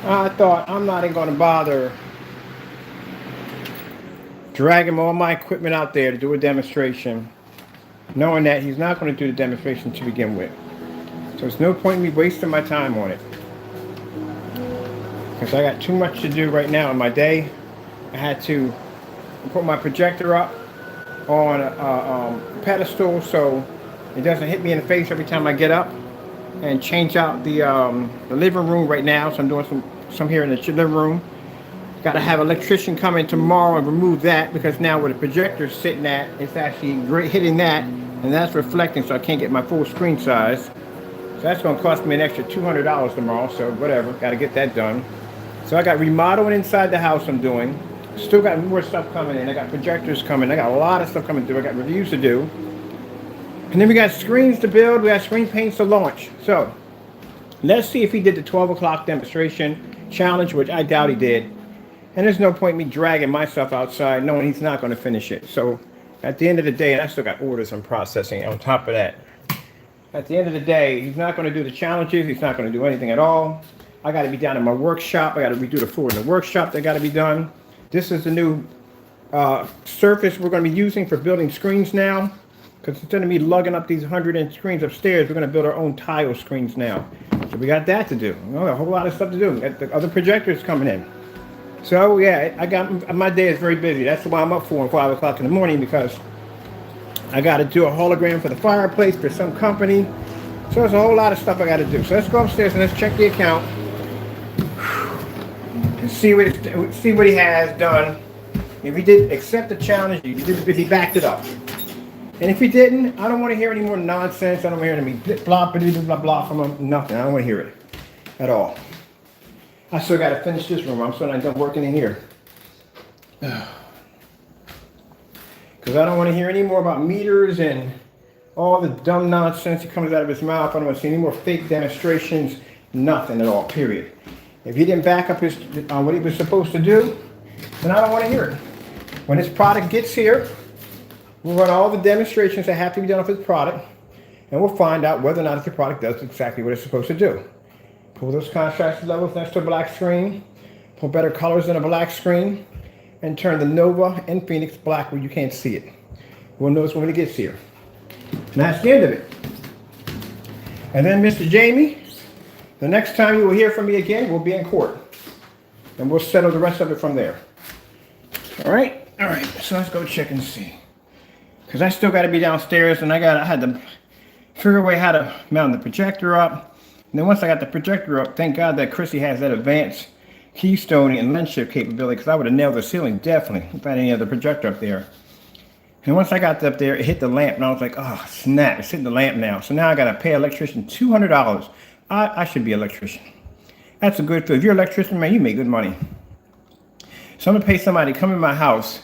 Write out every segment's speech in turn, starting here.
I thought I'm not even going to bother dragging all my equipment out there to do a demonstration, knowing that he's not going to do the demonstration to begin with. So there's no point in me wasting my time on it. Because I got too much to do right now in my day. I had to put my projector up on a pedestal so it doesn't hit me in the face every time I get up, and change out the living room right now. So I'm doing some here in the living room. Got to have an electrician come in tomorrow and remove that, because now where the projector's sitting at, it's actually hitting that, and that's reflecting, so I can't get my full screen size. So that's going to cost me an extra $200 tomorrow, so whatever, got to get that done. So I got remodeling inside the house I'm doing. Still got more stuff coming in. I got projectors coming. I got a lot of stuff coming through. I got reviews to do. And then we got screens to build. We got screen paints to launch. So let's see if he did the 12 o'clock demonstration challenge, which I doubt he did. And there's no point in me dragging myself outside knowing he's not going to finish it. So at the end of the day, and I still got orders I'm processing on top of that. At the end of the day, he's not going to do the challenges. He's not going to do anything at all. I got to be down in my workshop. I got to redo the floor in the workshop. That got to be done. This is the new surface we're going to be using for building screens now. Because instead of me lugging up these 100-inch screens upstairs, we're going to build our own tile screens now. So we got that to do. A whole lot of stuff to do. We got the other projectors coming in. So yeah, my day is very busy. That's why I'm up 4 and 5 o'clock in the morning, because I got to do a hologram for the fireplace for some company. So there's a whole lot of stuff I got to do. So let's go upstairs and let's check the account and see what he has done. If he did accept the challenge, if he backed it up. And if he didn't, I don't want to hear any more nonsense. I don't want to hear any blah, blah, blah, blah, blah from him. Nothing. I don't want to hear it at all. I still got to finish this room. I'm still not done working in here. Because I don't want to hear any more about meters and all the dumb nonsense that comes out of his mouth. I don't want to see any more fake demonstrations. Nothing at all, period. If he didn't back up what he was supposed to do, then I don't want to hear it. When his product gets here, we'll run all the demonstrations that have to be done of his product, and we'll find out whether or not the product does exactly what it's supposed to do. Pull those contrast levels next to a black screen, pull better colors than a black screen, and turn the Nova and Phoenix black where you can't see it. We'll notice when it gets here. And that's the end of it. And then Mr. Jamie, the next time you will hear from me again, we'll be in court. And we'll settle the rest of it from there. All right? All right, so let's go check and see. Because I still got to be downstairs, and I had to figure a way how to mount the projector up. And then once I got the projector up, thank God that Chrissy has that advanced keystone and lens shift capability, because I would have nailed the ceiling definitely if I had any other projector up there. And once I got up there, it hit the lamp, and I was like, oh, snap, it's hitting the lamp now. So now I got to pay an electrician $200. I should be an electrician. That's a good feel. If you're an electrician, man, you make good money. So I'm going to pay somebody to come in my house,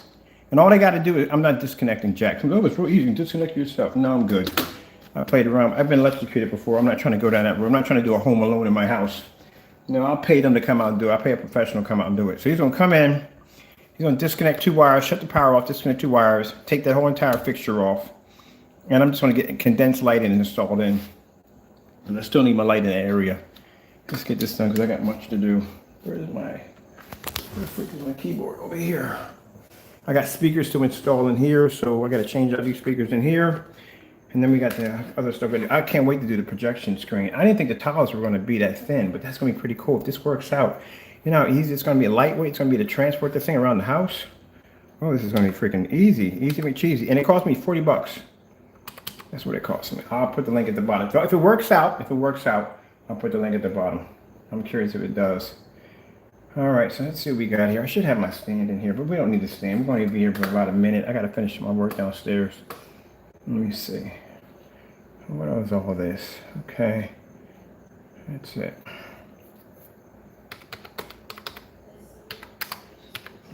and all they got to do is, I'm not disconnecting jacks. Oh, it's real easy. You can disconnect yourself. No, I'm good. I played around. I've been electrocuted before. I'm not trying to go down that road. I'm not trying to do a home alone in my house. No, I'll pay them to come out and do it. I'll pay a professional to come out and do it. So he's going to come in. He's going to disconnect 2 wires, shut the power off, disconnect 2 wires, take that whole entire fixture off. And I'm just going to get condensed lighting installed in. And I still need my light in that area. Let's get this done because I got much to do. Where the frick is my keyboard? Over here. I got speakers to install in here, so I got to change out these speakers in here. And then we got the other stuff ready. I can't wait to do the projection screen. I didn't think the tiles were going to be that thin, but that's going to be pretty cool if this works out. You know how easy it's going to be, lightweight. It's going to be to transport this thing around the house. Oh, this is going to be freaking easy. Easy and cheesy. And it cost me 40 bucks. That's what it cost me. I'll put the link at the bottom. So if it works out, I'll put the link at the bottom. I'm curious if it does. All right, so let's see what we got here. I should have my stand in here, but we don't need the stand. We're going to be here for about a minute. I got to finish my work downstairs. Let me see. What is all this? Okay. That's it.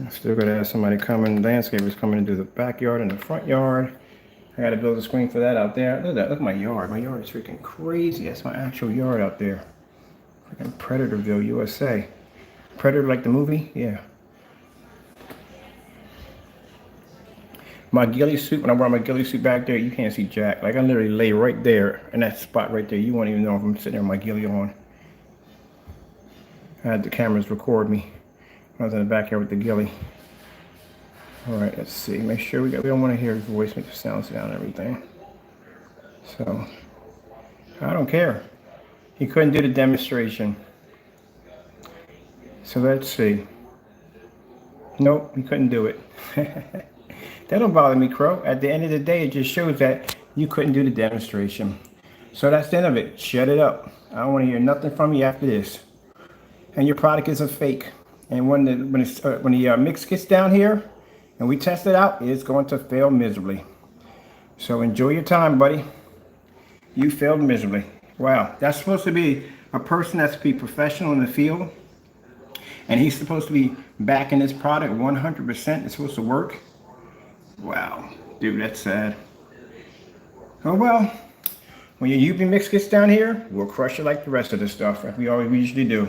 I still got to have somebody coming, landscapers coming into the backyard and the front yard. I got to build a screen for that out there. Look at that. Look at my yard. My yard is freaking crazy. That's my actual yard out there. Freaking Predatorville, USA. Predator like the movie? Yeah. My ghillie suit, when I wear my ghillie suit back there, you can't see jack. Like I literally lay right there in that spot right there. You won't even know if I'm sitting there with my ghillie on. I had the cameras record me. I was in the backyard with the ghillie. All right, let's see. Make sure we don't want to hear his voice, make the sounds down and everything. So, I don't care. He couldn't do the demonstration. So let's see. Nope, he couldn't do it. That don't bother me, Crow. At the end of the day, it just shows that you couldn't do the demonstration. So that's the end of it. Shut it up. I don't want to hear nothing from you after this. And your product is a fake. And when the mix gets down here and we test it out, it's going to fail miserably. So enjoy your time, buddy. You failed miserably. Wow, that's supposed to be a person that's to be professional in the field. And he's supposed to be backing this product 100%. It's supposed to work. Wow, dude, that's sad. Oh well, when your UV mix gets down here, we'll crush it like the rest of the stuff, like we usually do.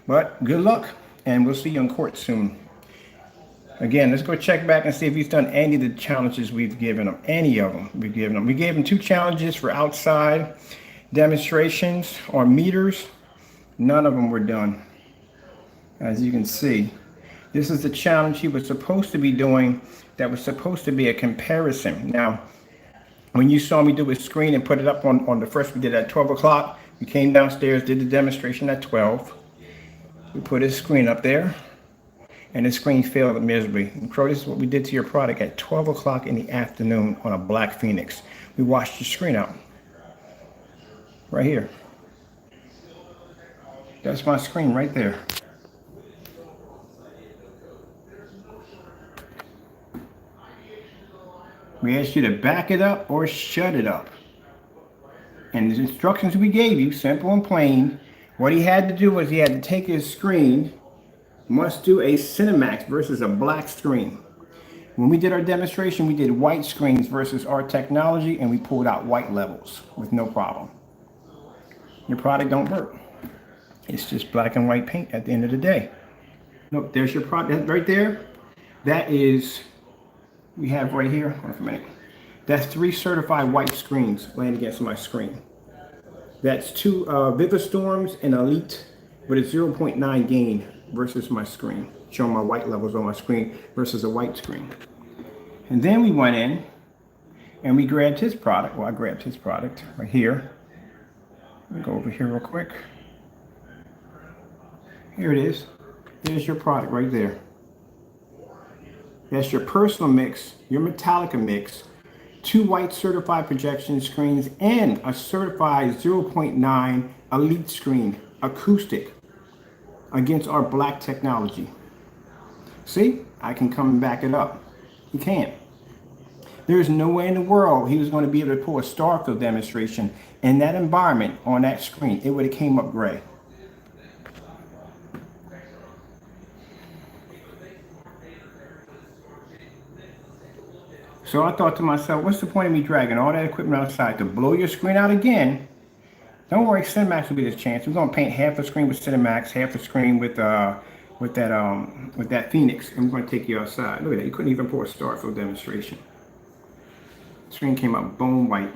But good luck, and we'll see you in court soon. Again, let's go check back and see if he's done any of the challenges we've given him. Any of them we've given him. We gave him 2 challenges for outside demonstrations on meters. None of them were done. As you can see, this is the challenge he was supposed to be doing. That was supposed to be a comparison. Now, when you saw me do his screen and put it up on the first, we did at 12 o'clock. We came downstairs, did the demonstration at 12. We put his screen up there, and his screen failed miserably. And Crow, this is what we did to your product at 12 o'clock in the afternoon on a black Phoenix. We washed your screen out. Right here. That's my screen right there. We asked you to back it up or shut it up. And the instructions we gave you, simple and plain, what he had to do was he had to take his screen, must do a cinmax versus a black screen. When we did our demonstration, we did white screens versus our technology, and we pulled out white levels with no problem. Your product don't work. It's just black and white paint at the end of the day. Look, there's your product right there. That is... we have right here, hold on for a minute. That's 3 certified white screens laying against my screen. That's 2 Vivistorms and Elite with a 0.9 gain versus my screen, showing my white levels on my screen versus a white screen. And then we went in and we grabbed his product. Well, I grabbed his product right here. Let me go over here real quick. Here it is. There's your product right there. That's your personal mix, your Metallica mix, 2 white certified projection screens, and a certified 0.9 Elite screen, acoustic, against our black technology. See, I can come and back it up. You can't. There's no way in the world he was going to be able to pull a Starfield demonstration in that environment on that screen. It would have came up gray. So I thought to myself, what's the point of me dragging all that equipment outside to blow your screen out again? Don't worry, cinmax will be this chance. We're gonna paint half the screen with cinmax, half the screen with that Phoenix, and we're gonna take you outside. Look at that, you couldn't even pour a Starfield demonstration. The screen came out bone white.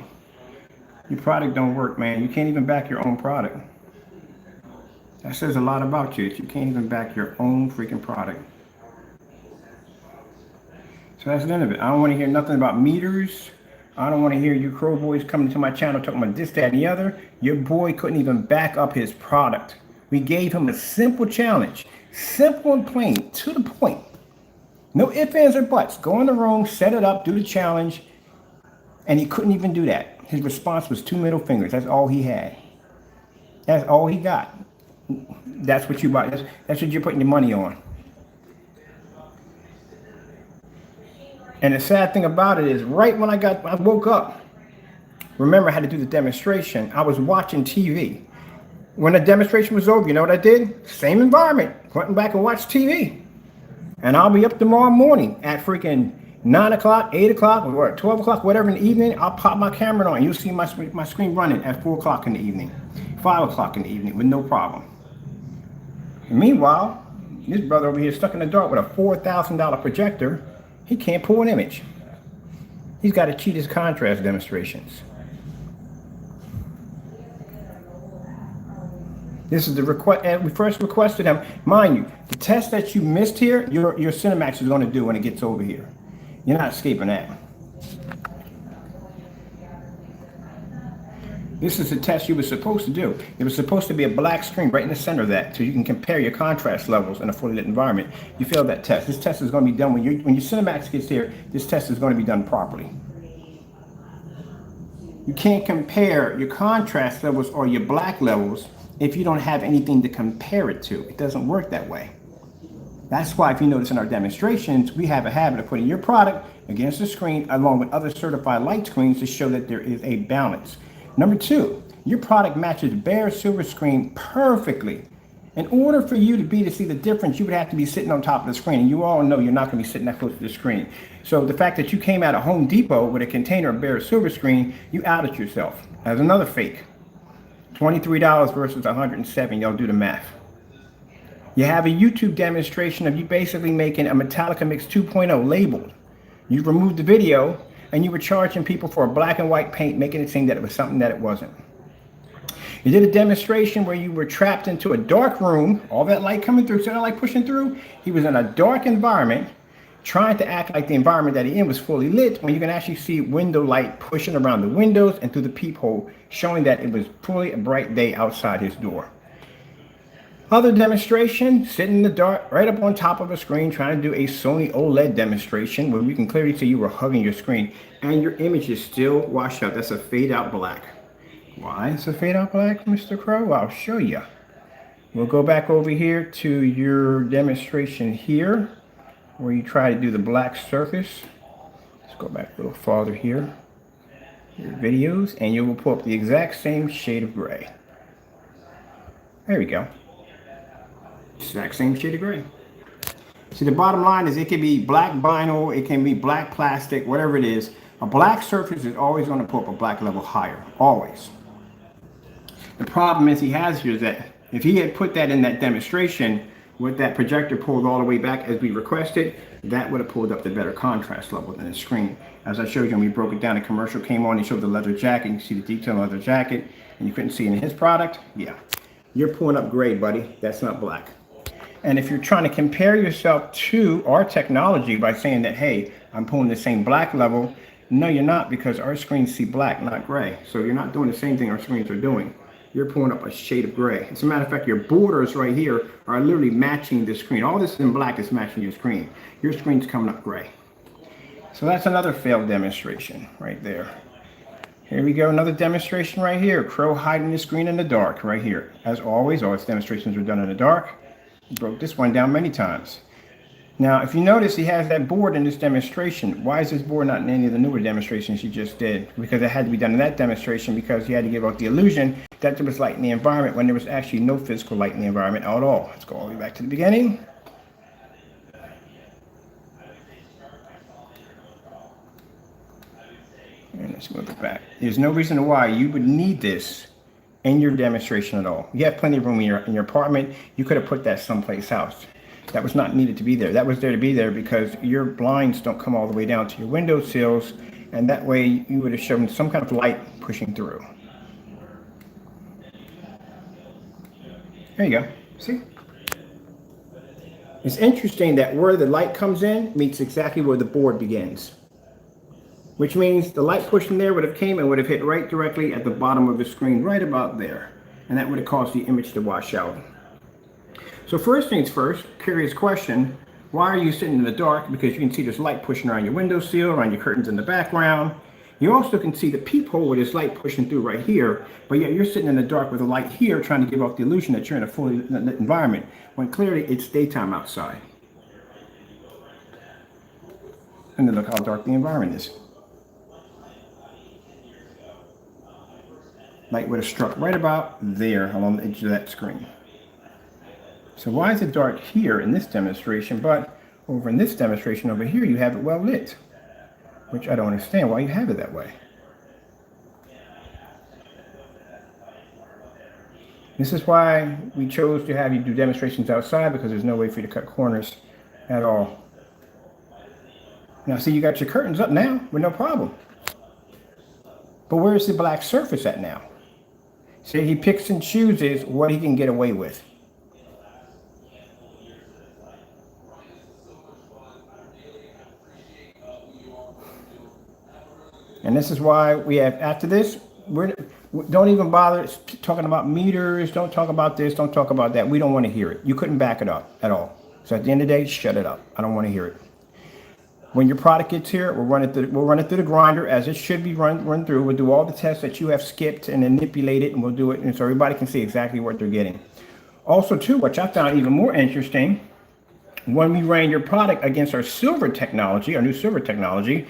Your product don't work, man. You can't even back your own product. That says a lot about you if you can't even back your own freaking product. So that's the end of it. I don't want to hear nothing about meters. I don't want to hear you Crow boys coming to my channel talking about this, that, and the other. Your boy couldn't even back up his product. We gave him a simple challenge. Simple and plain, to the point. No ifs, ands, or buts. Go in the room, set it up, do the challenge. And he couldn't even do that. His response was 2 middle fingers. That's all he had. That's all he got. That's what you buy. That's what you're putting your money on. And the sad thing about it is, right when I woke up, remember I had to do the demonstration, I was watching TV. When the demonstration was over, you know what I did? Same environment, went back and watched TV. And I'll be up tomorrow morning at freaking 9 o'clock, 8 o'clock, or 12 o'clock, whatever in the evening. I'll pop my camera on. You'll see my screen running at 4 o'clock in the evening, 5 o'clock in the evening with no problem. And meanwhile, this brother over here stuck in the dark with a $4,000 projector. He can't pull an image. He's got to cheat his contrast demonstrations. This is the request, and we first requested them. Mind you, the test that you missed here, your cinmax is going to do when it gets over here. You're not escaping that. This is the test you were supposed to do. It was supposed to be a black screen right in the center of that, so you can compare your contrast levels in a fully lit environment. You failed that test. This test is going to be done when your cinemax gets here. This test is going to be done properly. You can't compare your contrast levels or your black levels if you don't have anything to compare it to. It doesn't work that way. That's why, if you notice in our demonstrations, we have a habit of putting your product against the screen along with other certified light screens to show that there is a balance. Number two, your product matches BEHR silver screen perfectly. In order for you to see the difference, you would have to be sitting on top of the screen. And you all know you're not going to be sitting that close to the screen. So the fact that you came out of Home Depot with a container of BEHR silver screen, you outed yourself as another fake. $23 versus $107. Y'all do the math. You have a YouTube demonstration of you basically making a Metallica Mix 2.0 labeled. You removed the video and you were charging people for a black and white paint, making it seem that it was something that it wasn't. You did a demonstration where you were trapped into a dark room, all that light coming through, so that light pushing through. He was in a dark environment, trying to act like the environment that he in was fully lit, when you can actually see window light pushing around the windows and through the peephole, showing that it was fully a bright day outside his door. Other demonstration, sitting in the dark, right up on top of a screen, trying to do a Sony OLED demonstration where we can clearly see you were hugging your screen and your image is still washed out. That's a fade out black. Why is a fade out black, Mr. Crow? I'll show you. We'll go back over here to your demonstration here where you try to do the black surface. Let's go back a little farther here. Your videos, and you will pull up the exact same shade of gray. There we go. Exact same shade of gray. See, the bottom line is it can be black vinyl, it can be black plastic, whatever it is. A black surface is always going to pull up a black level higher, always. The problem is he has here is that if he had put that in that demonstration with that projector pulled all the way back as we requested, that would have pulled up the better contrast level than the screen. As I showed you when we broke it down, the commercial came on, he showed the leather jacket, you can see the detail on the leather jacket, and you couldn't see it in his product. Yeah, you're pulling up gray, buddy. That's not black. And if you're trying to compare yourself to our technology by saying that, hey, I'm pulling the same black level, no, you're not, because our screens see black, not gray. So you're not doing the same thing our screens are doing. You're pulling up a shade of gray. As a matter of fact, your borders right here are literally matching the screen. All this in black is matching your screen. Your screen's coming up gray. So that's another failed demonstration right there. Here we go, another demonstration right here. Crow hiding the screen in the dark right here. As always, all its demonstrations are done in the dark. Broke this one down many times. Now, if you notice, he has that board in this demonstration. Why is this board not in any of the newer demonstrations he just did? Because it had to be done in that demonstration because he had to give out the illusion that there was light in the environment when there was actually no physical light in the environment at all. Let's go all the way back to the beginning. And let's move it back. There's no reason why you would need this in your demonstration at all. You have plenty of room in your apartment. You could have put that someplace else. That was not needed to be there. That was there to be there because your blinds don't come all the way down to your window sills, and that way you would have shown some kind of light pushing through. There you go. See? It's interesting that where the light comes in meets exactly where the board begins, which means the light pushing there would have came and would have hit right directly at the bottom of the screen, right about there. And that would have caused the image to wash out. So first things first, curious question, why are you sitting in the dark? Because you can see there's light pushing around your windowsill, around your curtains in the background. You also can see the peephole where there's light pushing through right here, but yet you're sitting in the dark with a light here trying to give off the illusion that you're in a fully lit environment, when clearly it's daytime outside. And then look how dark the environment is. Light would have struck right about there along the edge of that screen. So why is it dark here in this demonstration, but over in this demonstration over here you have it well lit? Which I don't understand why you have it that way. This is why we chose to have you do demonstrations outside, because there's no way for you to cut corners at all. Now see, you got your curtains up now with no problem. But where's the black surface at now? See, he picks and chooses what he can get away with. And this is why we have, after this, don't even bother talking about meters, don't talk about this, don't talk about that. We don't want to hear it. You couldn't back it up at all. So at the end of the day, shut it up. I don't want to hear it. When your product gets here, we'll run it through the grinder as it should be run through. We'll do all the tests that you have skipped and manipulated, and we'll do it, and so everybody can see exactly what they're getting. Also, too, which I found even more interesting, when we ran your product against our silver technology, our new silver technology,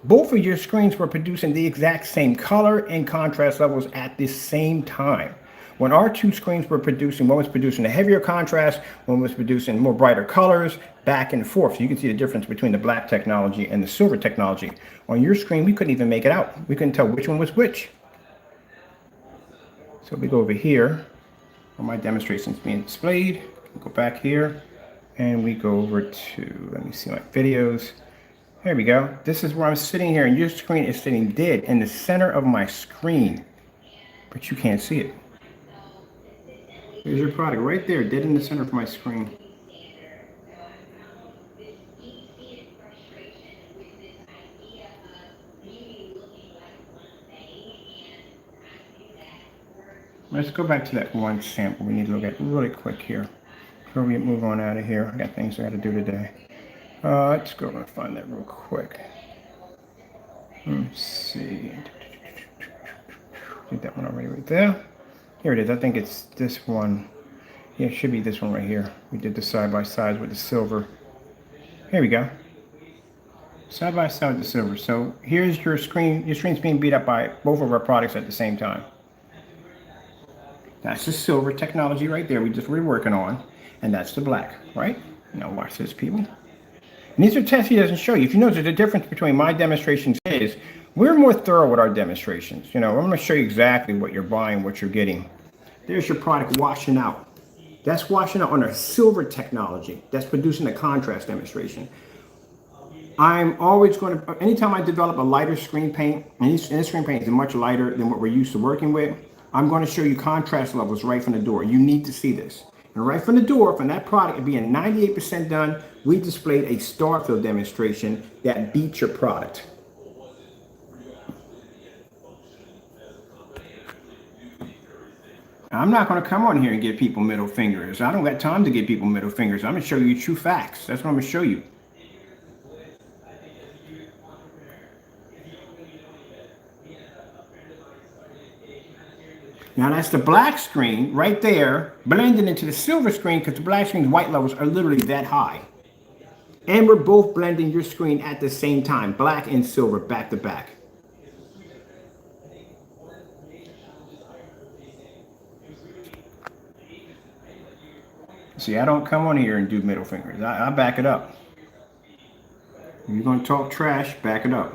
both of your screens were producing the exact same color and contrast levels at the same time. When our two screens were producing, one was producing a heavier contrast, one was producing more brighter colors, back and forth. So you can see the difference between the black technology and the silver technology. On your screen, we couldn't even make it out. We couldn't tell which one was which. So we go over here, where my demonstration is being displayed. Go back here, and we go over to, let me see my videos. There we go. This is where I'm sitting here, and your screen is sitting dead in the center of my screen, but you can't see it. Here's your product right there, dead in the center of my screen. Let's go back to that one sample we need to look at really quick here before we move on out of here. I got things I got to do today. Let's go and find that real quick. Let's see. Get that one already right there. Here it is. I think it's this one. Yeah, it should be this one right here. We did the side by side with the silver. Here we go. Side by side with the silver. So here's your screen. Your screen's being beat up by both of our products at the same time. That's the silver technology right there we're working on. And that's the black, right? Now watch this, people. And these are tests he doesn't show you. If you notice, the difference between my demonstrations is we're more thorough with our demonstrations. You know, I'm going to show you exactly what you're buying, what you're getting. There's your product washing out. That's washing out on our silver technology. That's producing a contrast demonstration. I'm always going to, anytime I develop a lighter screen paint, and this screen paint is much lighter than what we're used to working with, I'm going to show you contrast levels right from the door. You need to see this. And right from the door, from that product being 98% done, we displayed a star fill demonstration that beat your product. I'm not going to come on here and give people middle fingers. I don't got time to give people middle fingers. I'm going to show you true facts. That's what I'm going to show you. Now that's the black screen right there, blending into the silver screen because the black screen's white levels are literally that high. And we're both blending your screen at the same time, black and silver, back to back. See, I don't come on here and do middle fingers. I back it up. If you're going to talk trash, back it up.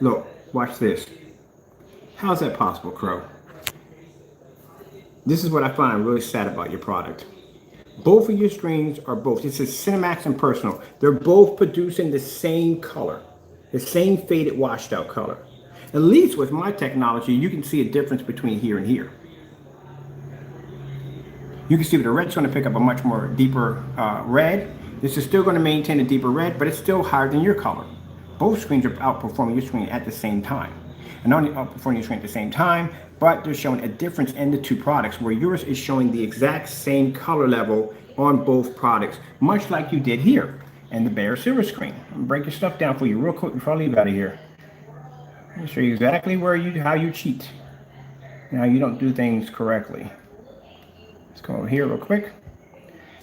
Look, watch this. How's that possible, Crow? This is what I find really sad about your product. Both of your screens are both, this is Cinemax and Personal. They're both producing the same color, the same faded washed out color. At least with my technology, you can see a difference between here and here. You can see that the red's going to pick up a much more deeper red. This is still going to maintain a deeper red, but it's still higher than your color. Both screens are outperforming your screen at the same time. And not only outperforming your screen at the same time, but they're showing a difference in the two products where yours is showing the exact same color level on both products, much like you did here in the BEHR silver screen. I'm gonna break your stuff down for you real quick before I leave out of here. I'll show you exactly how you cheat and how you don't do things correctly. Let's go over here real quick.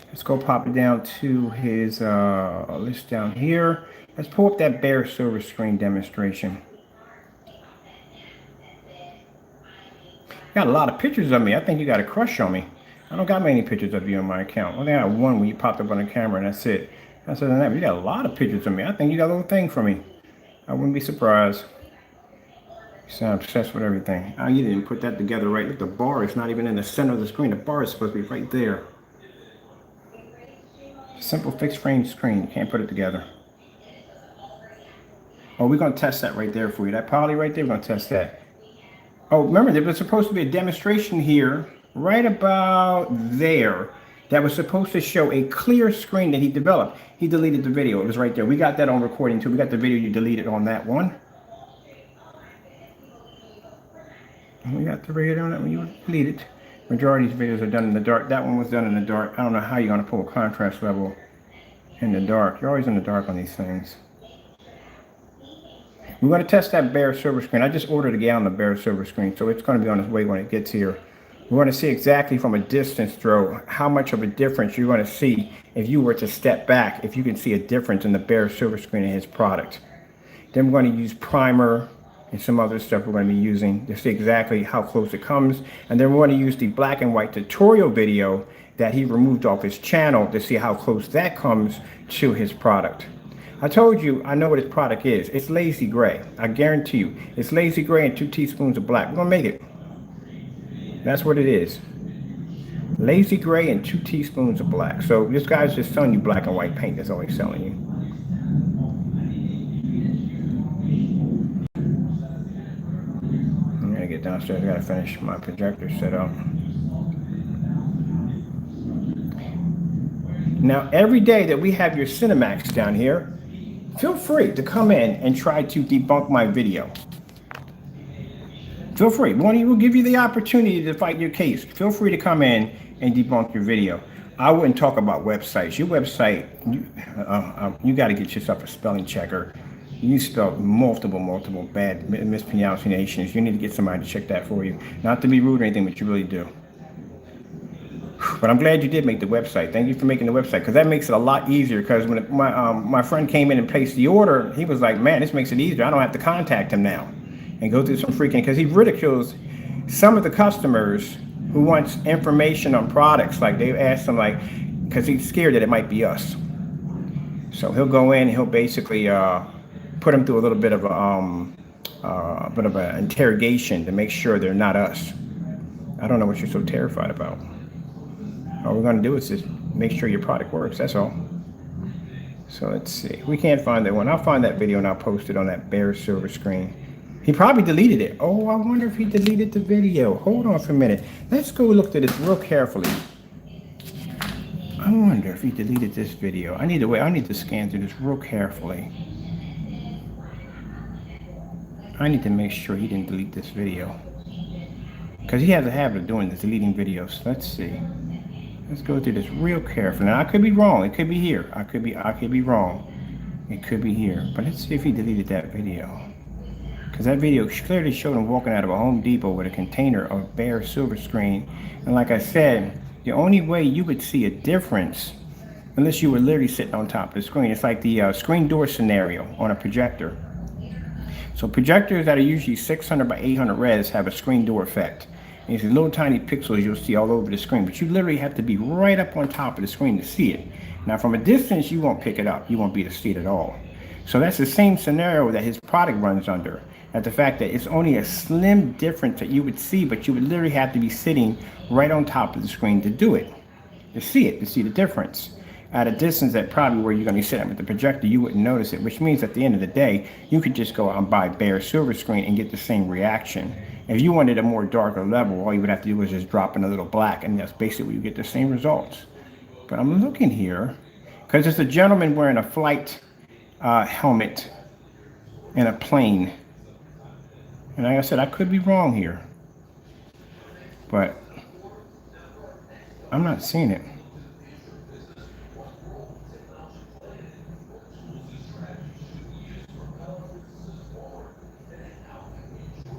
Let's go pop it down to his list down here. Let's pull up that BEHR silver screen demonstration. Got a lot of pictures of me. I think you got a crush on me. I don't got many pictures of you on my account. Only got one when you popped up on the camera, and that's it. Other than that, you got a lot of pictures of me. I think you got a little thing for me. I wouldn't be surprised. You sound obsessed with everything. Oh, you didn't put that together right. Look, the bar is not even in the center of the screen. The bar is supposed to be right there. Simple fixed frame screen. You can't put it together. Oh, we're going to test that right there for you. That poly right there, we're going to test that. Oh, remember, there was supposed to be a demonstration here, right about there, that was supposed to show a clear screen that he developed. He deleted the video. It was right there. We got that on recording too. We got the video you deleted on that one. And we got the video on that one you deleted. Majority of these videos are done in the dark. That one was done in the dark. I don't know how you're going to pull a contrast level in the dark. You're always in the dark on these things. We're going to test that BEHR silver screen. I just ordered a gallon of BEHR silver screen, so it's going to be on its way when it gets here. We want to see exactly from a distance throw how much of a difference you're going to see if you were to step back, if you can see a difference in the BEHR silver screen in his product. Then we're going to use primer and some other stuff we're going to be using to see exactly how close it comes. And then we're going to use the black and white tutorial video that he removed off his channel to see how close that comes to his product. I told you I know what his product is. It's lazy gray. I guarantee you. It's lazy gray and 2 teaspoons of black. We're going to make it. That's what it is. Lazy gray and 2 teaspoons of black. So this guy's just selling you black and white paint. That's all he's selling you. I'm going to get downstairs. I got to finish my projector setup. Now, every day that we have your cinmax down here, feel free to come in and try to debunk my video. Feel free. We'll give you the opportunity to fight your case. Feel free to come in and debunk your video. I wouldn't talk about websites. Your website, you got to get yourself a spelling checker. You spelled multiple bad mispronunciations. You need to get somebody to check that for you. Not to be rude or anything, but you really do. But I'm glad you did make the website. Thank you for making the website, because that makes it a lot easier. Because when my friend came in and placed the order, he was like, man, this makes it easier. I don't have to contact him now and go through some freaking, because he ridicules some of the customers who wants information on products. Like they asked him, like, because he's scared that it might be us. So he'll go in and he'll basically put them through a little bit of an interrogation to make sure they're not us. I don't know what you're so terrified about. All we're going to do is just make sure your product works. That's all. So let's see. We can't find that one. I'll find that video and I'll post it on that BEHR silver screen. He probably deleted it. Oh, I wonder if he deleted the video. Hold on for a minute. Let's go look at this real carefully. I wonder if he deleted this video. I need to scan through this real carefully. I need to make sure he didn't delete this video, because he has a habit of doing this, deleting videos. Let's see. Let's go through this real carefully. Now, I could be wrong. It could be here. I could be wrong. It could be here. But let's see if he deleted that video. Because that video clearly showed him walking out of a Home Depot with a container of BEHR silver screen. And like I said, the only way you would see a difference, unless you were literally sitting on top of the screen, it's like the screen door scenario on a projector. So projectors that are usually 600 by 800 res have a screen door effect. And these little tiny pixels you'll see all over the screen, but you literally have to be right up on top of the screen to see it. Now from a distance, you won't pick it up. You won't be able to see it at all. So that's the same scenario that his product runs under. At the fact that it's only a slim difference that you would see, but you would literally have to be sitting right on top of the screen to do it, to see the difference. At a distance that probably where you're going to be sitting with the projector, you wouldn't notice it, which means at the end of the day, you could just go out and buy BEHR silver screen and get the same reaction. If you wanted a more darker level, all you would have to do is just drop in a little black, and that's basically where you get the same results. But I'm looking here, because it's a gentleman wearing a flight helmet and a plane. And like I said, I could be wrong here, but I'm not seeing it.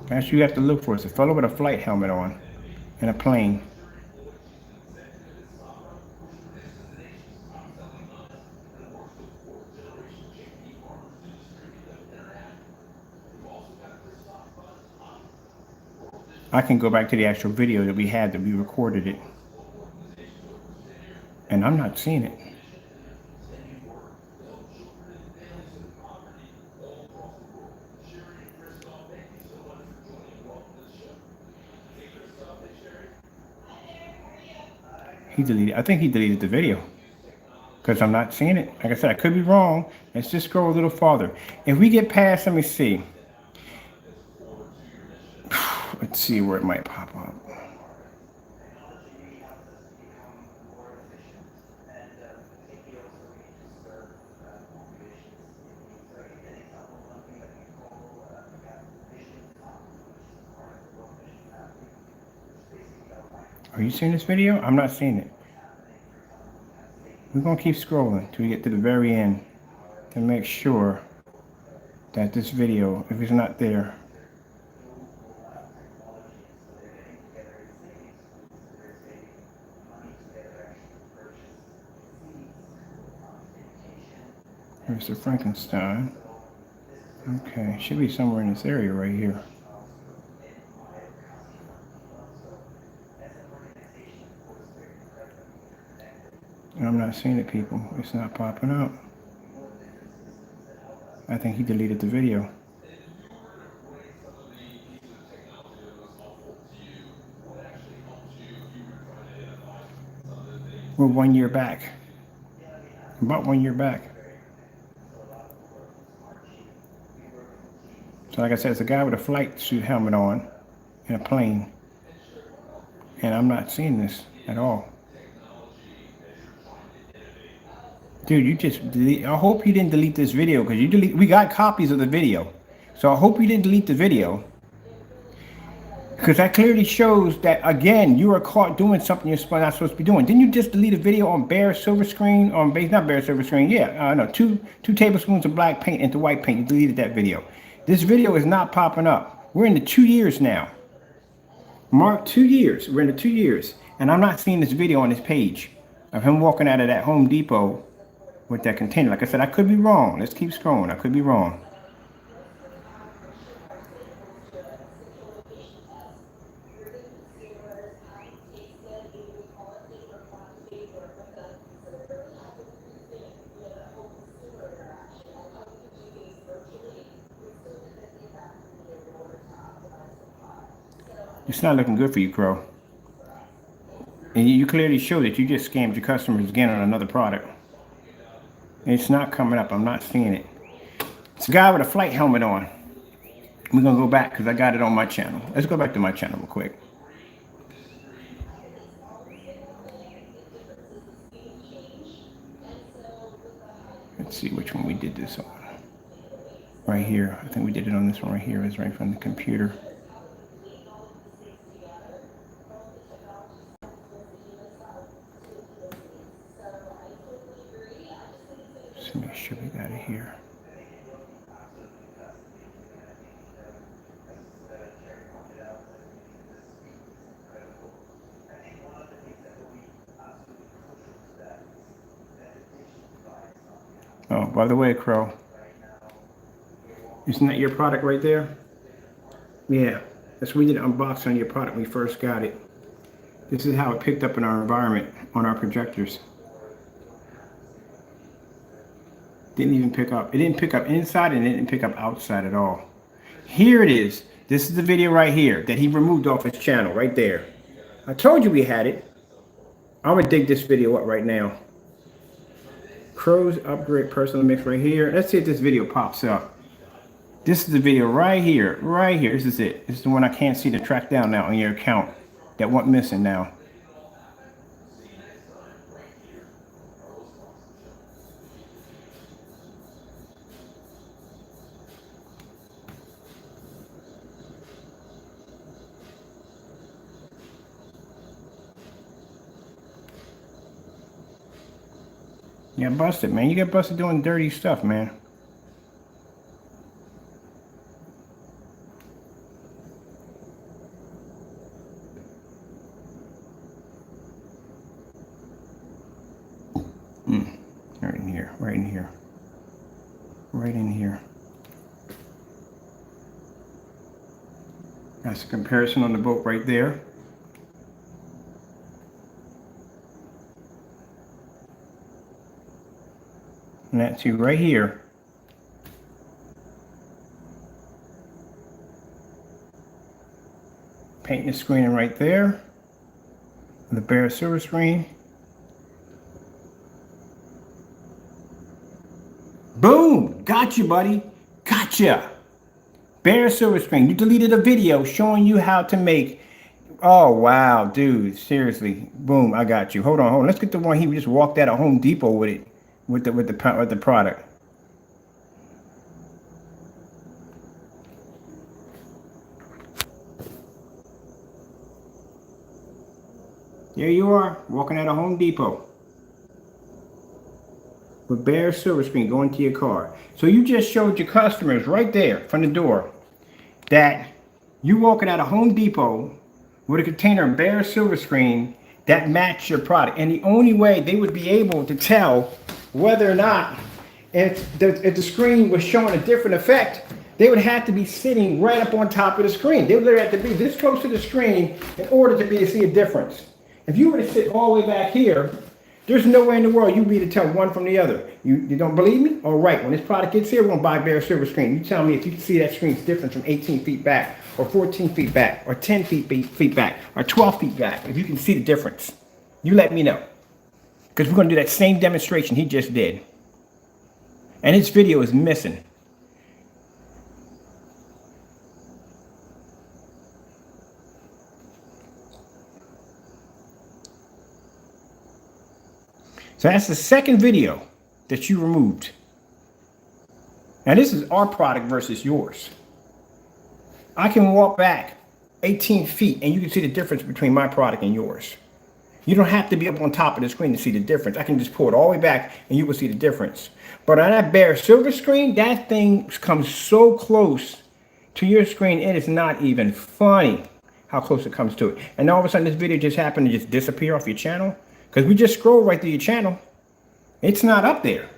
That's what you have to look for. It's a fellow with a flight helmet on and a plane. I can go back to the actual video that we had, that we recorded it, and I'm not seeing it. He deleted. I think he deleted the video, because I'm not seeing it. Like I said, I could be wrong. Let's just scroll a little farther. If we get past, let me see. Let's see where it might pop up. Are you seeing this video? I'm not seeing it. We're going to keep scrolling till we get to the very end to make sure that this video, if it's not there. Here's the Frankenstein. Okay, should be somewhere in this area right here. I'm not seeing it, people. It's not popping up. I think he deleted the video. We're 1 year back. About 1 year back. So like I said, it's a guy with a flight suit helmet on in a plane. And I'm not seeing this at all. Dude, you just delete. I hope you didn't delete this video, because we got copies of the video. So I hope you didn't delete the video, because that clearly shows that, again, you were caught doing something you're not supposed to be doing. Didn't you just delete a video on bare silver screen, on base, not bare silver screen? Yeah, no, two tablespoons of black paint into white paint. You deleted that video. This video is not popping up. We're into 2 years now. Mark 2 years. We're into 2 years, and I'm not seeing this video on this page of him walking out of that Home Depot with that container. Like I said, I could be wrong. Let's keep scrolling. I could be wrong. It's not looking good for you, Crow. And you clearly show that you just scammed your customers again on another product. It's not coming up. I'm not seeing it. It's a guy with a flight helmet on. We're going to go back because I got it on my channel. Let's go back to my channel real quick. Let's see which one we did this on. Right here. I think we did it on this one right here. It's right from the computer. Make sure we got it here. Oh, by the way, Crow, isn't that your product right there? Yeah, that's we did an unboxing on your product when we first got it. This is how it picked up in our environment on our projectors. Didn't even pick up. It didn't pick up inside and it didn't pick up outside at all. Here it is. This is the video right here that he removed off his channel right there. I told you we had it. I'm going to dig this video up right now. Crow's upgrade personal mix right here. Let's see if this video pops up. This is the video right here. Right here. This is it. This is the one I can't see to track down now on your account. That went missing now. You got busted, man. You got busted doing dirty stuff, man. Right in here, right in here. Right in here. That's a comparison on the boat right there. And that's you right here. Painting the screen right there. The bare silver screen. Boom! Gotcha, buddy. Gotcha. Bare silver screen. You deleted a video showing you how to make. Oh wow, dude! Seriously, boom! I got you. Hold on, hold on. Let's get the one he just walked out of Home Depot with it, with the product. There you are, walking out of Home Depot with bare silver screen going to your car. So you just showed your customers right there from the door that you walking out of Home Depot with a container of bare silver screen that matched your product. And the only way they would be able to tell whether or not if the screen was showing a different effect, they would have to be sitting right up on top of the screen. They would literally have to be this close to the screen in order to be to see a difference. If you were to sit all the way back here, there's no way in the world you'd be to tell one from the other. You don't believe me? All right, when this product gets here, we're gonna buy a bare silver screen. You tell me if you can see that screen's different from 18 feet back, or 14 feet back, or 10 feet back, or 12 feet back. If you can see the difference, you let me know. Because we're gonna do that same demonstration he just did. And his video is missing. So that's the second video that you removed. Now this is our product versus yours. I can walk back 18 feet and you can see the difference between my product and yours. You don't have to be up on top of the screen to see the difference. I can just pull it all the way back and you will see the difference. But on that bare silver screen, that thing comes so close to your screen, it is not even funny how close it comes to it. And all of a sudden this video just happened to just disappear off your channel. Because we just scrolled right through your channel. It's not up there.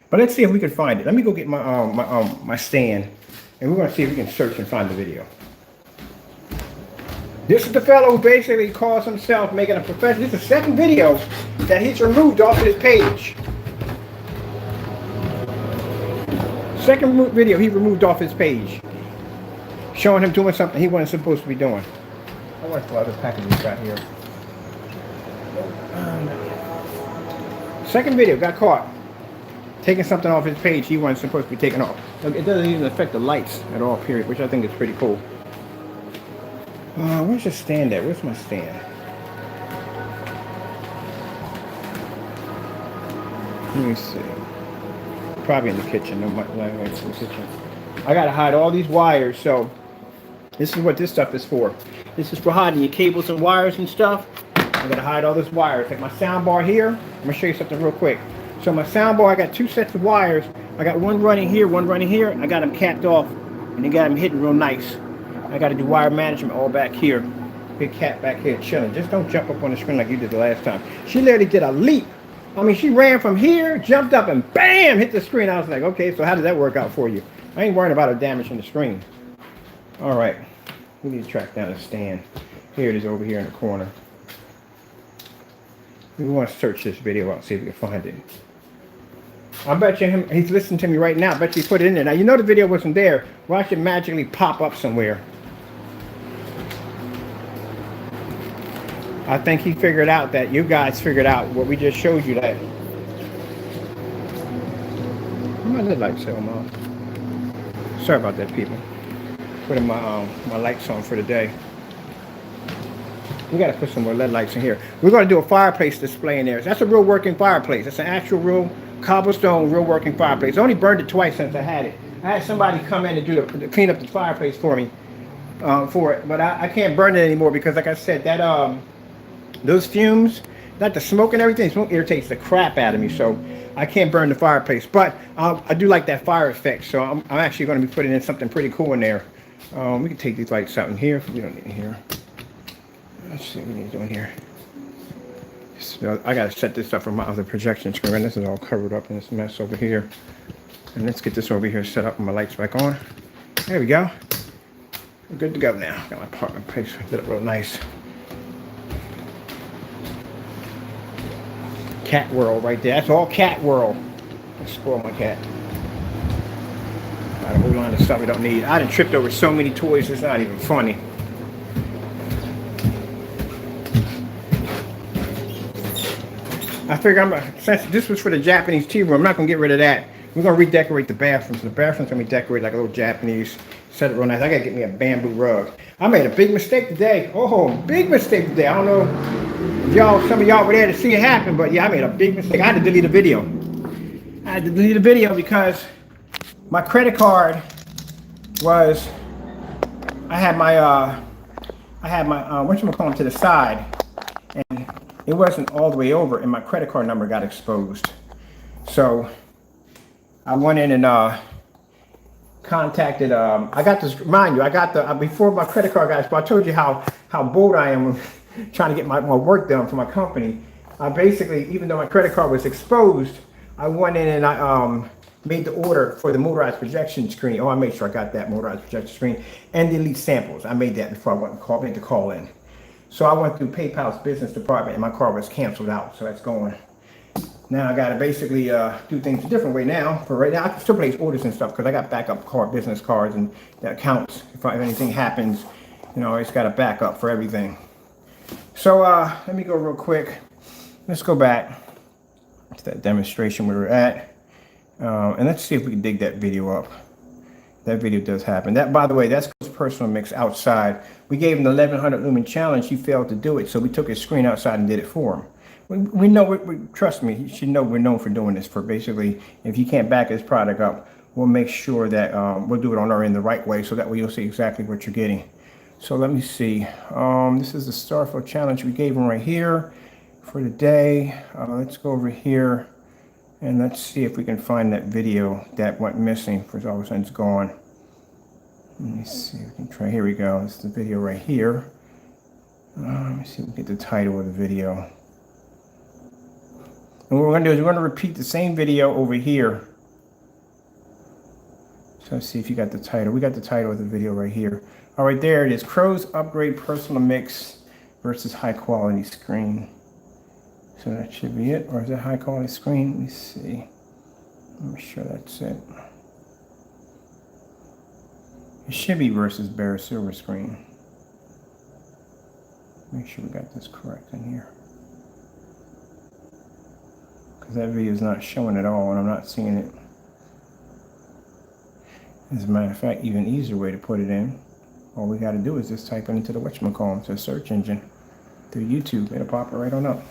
But let's see if we can find it. Let me go get my stand. And we're going to see if we can search and find the video. This is the fellow who basically calls himself making a professional. This is the second video that he's removed off his page. Second video he removed off his page. Showing him doing something he wasn't supposed to be doing. I wonder what other packages got here. Second video got caught taking something off his page he wasn't supposed to be taking off. Look, it doesn't even affect the lights at all, period, which I think is pretty cool. Where's your stand at? Where's my stand? Let me see. Probably in the kitchen. No, it's in the kitchen. I gotta hide all these wires, so this is what this stuff is for. This is for hiding your cables and wires and stuff. I gotta hide all this wires. Take my sound bar here. I'm gonna show you something real quick. So my sound bar, I got two sets of wires. I got one running here, one running here. I got them capped off, and they got them hidden real nice. I gotta do wire management all back here. Big cat back here chilling. Just don't jump up on the screen like you did the last time. She literally did a leap. I mean, she ran from here, jumped up, and bam, hit the screen. I was like, okay, so how did that work out for you? I ain't worrying about her damaging the screen. All right, we need to track down the stand. Here it is over here in the corner. We want to search this video out, see if we can find it. I bet you he's listening to me right now. I bet you he put it in there. Now, you know the video wasn't there. Watch it magically pop up somewhere. I think he figured out that you guys figured out what we just showed you that. My lid lights on off. Sorry about that, people. Putting my lights on for the day. We got to put some more LED lights in here. We're going to do a fireplace display in there. That's a real working fireplace. That's an actual real cobblestone, real working fireplace. I only burned it twice since I had it. I had somebody come in and to clean up the fireplace for me, for it. But I can't burn it anymore because, like I said, that those fumes, not the smoke and everything, smoke irritates the crap out of me. So I can't burn the fireplace. But I do like that fire effect. So I'm actually going to be putting in something pretty cool in there. We can take these lights out in here. We don't need it here. Let's see what we need to do in here. So I gotta set this up for my other projection screen. This is all covered up in this mess over here. And let's get this over here set up and my lights back on. There we go. We're good to go now. Got my apartment place lit up real nice. Cat world right there. That's all cat world. Let's spoil my cat. Got a whole line of stuff we don't need. I done tripped over so many toys, it's not even funny. I figure since this was for the Japanese tea room, I'm not gonna get rid of that. We're gonna redecorate the bathroom. So the bathroom's gonna be decorated like a little Japanese. Set it real nice. I gotta get me a bamboo rug. I made a big mistake today. Oh, big mistake today. I don't know if y'all, some of y'all were there to see it happen, but yeah, I made a big mistake. I had to delete a video. I had to delete a video because my credit card was, I had my whatchamacallit to the side, and it wasn't all the way over, and my credit card number got exposed. So I went in and contacted, I got this, mind you, I got the, before my credit card got exposed, I told you how bold I am when trying to get my work done for my company. I basically, even though my credit card was exposed, I went in and I made the order for the motorized projection screen. Oh, I made sure I got that motorized projection screen and the elite samples. I made that before I went and made the call in. So I went through PayPal's business department and my card was canceled out. So that's going. Now I got to basically do things a different way now. For right now, I can still place orders and stuff because I got backup business cards and that accounts. If anything happens, you know, it's got a backup for everything. So let me go real quick. Let's go back to that demonstration where we're at. And let's see if we can dig that video up. That video does happen. That, by the way, that's personal mix outside. We gave him the 1100 lumen challenge. He failed to do it, so we took his screen outside and did it for him. We know, trust me, you should know we're known for doing this. For basically, if you can't back his product up, we'll make sure that we'll do it on our end the right way, so that way you'll see exactly what you're getting. So let me see. This is the Starfield challenge we gave him right here for the day. Let's go over here and let's see if we can find that video that went missing. For all of a sudden it's gone. Let me see. We can try. Here we go. It's the video right here. Let me see if we can get the title of the video. And what we're going to do is we're going to repeat the same video over here. So let's see if you got the title. We got the title of the video right here. All right, there it is. CROWS Upgrade Personal Mix versus High Quality Screen. So that should be it. Or is that High Quality Screen? Let me see. Let me sure that's it. It should be versus BEHR Silver Screen. Make sure we got this correct in here. Because that video is not showing at all and I'm not seeing it. As a matter of fact, even easier way to put it in. All we got to do is just type it into the whatchamacallit, to the search engine through YouTube. It'll pop it right on up.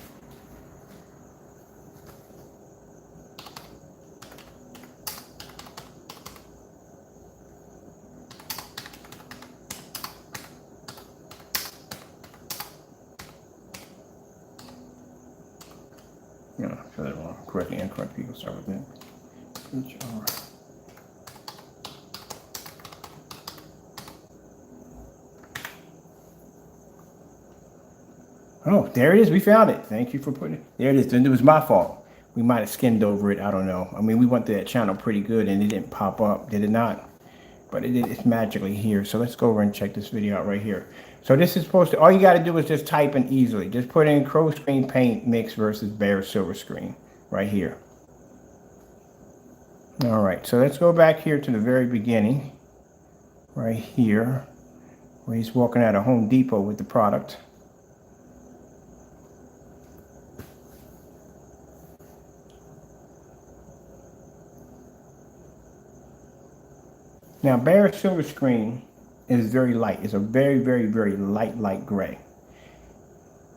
No, I said that wrong. Correct and incorrect people start with that. BEHR. Oh, there it is. We found it. Thank you for putting it. There it is. Then it was my fault. We might have skimmed over it. I don't know. I mean, we went to that channel pretty good and it didn't pop up. Did it not? But it's magically here. So let's go over and check this video out right here. So this is supposed to, all you got to do is just type in easily. Just put in CROWS Screen Paint Mix versus BEHR Silver Screen right here. All right. So let's go back here to the very beginning right here where he's walking out of Home Depot with the product. Now, BEHR Silver Screen is very light. It's a very, very, very light gray.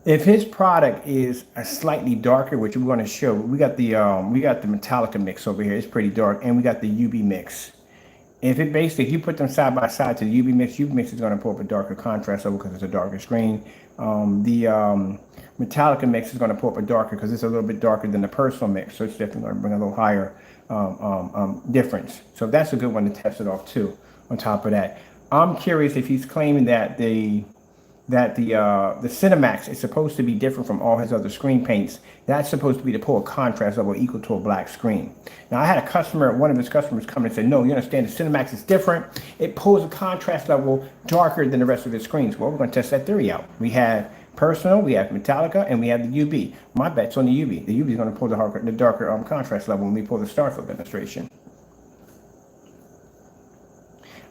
If his product is a slightly darker, which we're going to show, we got the Metallica mix over here. It's pretty dark, and we got the UB mix. If you put them side by side to the UB mix is going to pull up a darker contrast level because it's a darker screen. The Metallica mix is going to pull up a darker because it's a little bit darker than the personal mix, so it's definitely going to bring a little higher difference. So that's a good one to test it off too. On top of that, I'm curious if he's claiming that the cinmax is supposed to be different from all his other screen paints. That's supposed to be to pull a contrast level equal to a black screen. Now I had a customer, one of his customers, come and say, no, you understand the cinmax is different. It pulls a contrast level darker than the rest of his screens. Well, we're going to test that theory out. We have personal, we have Metallica, and we have the UB. My bet's on the UB. The UB is going to pull the darker contrast level when we pull the Starfield demonstration.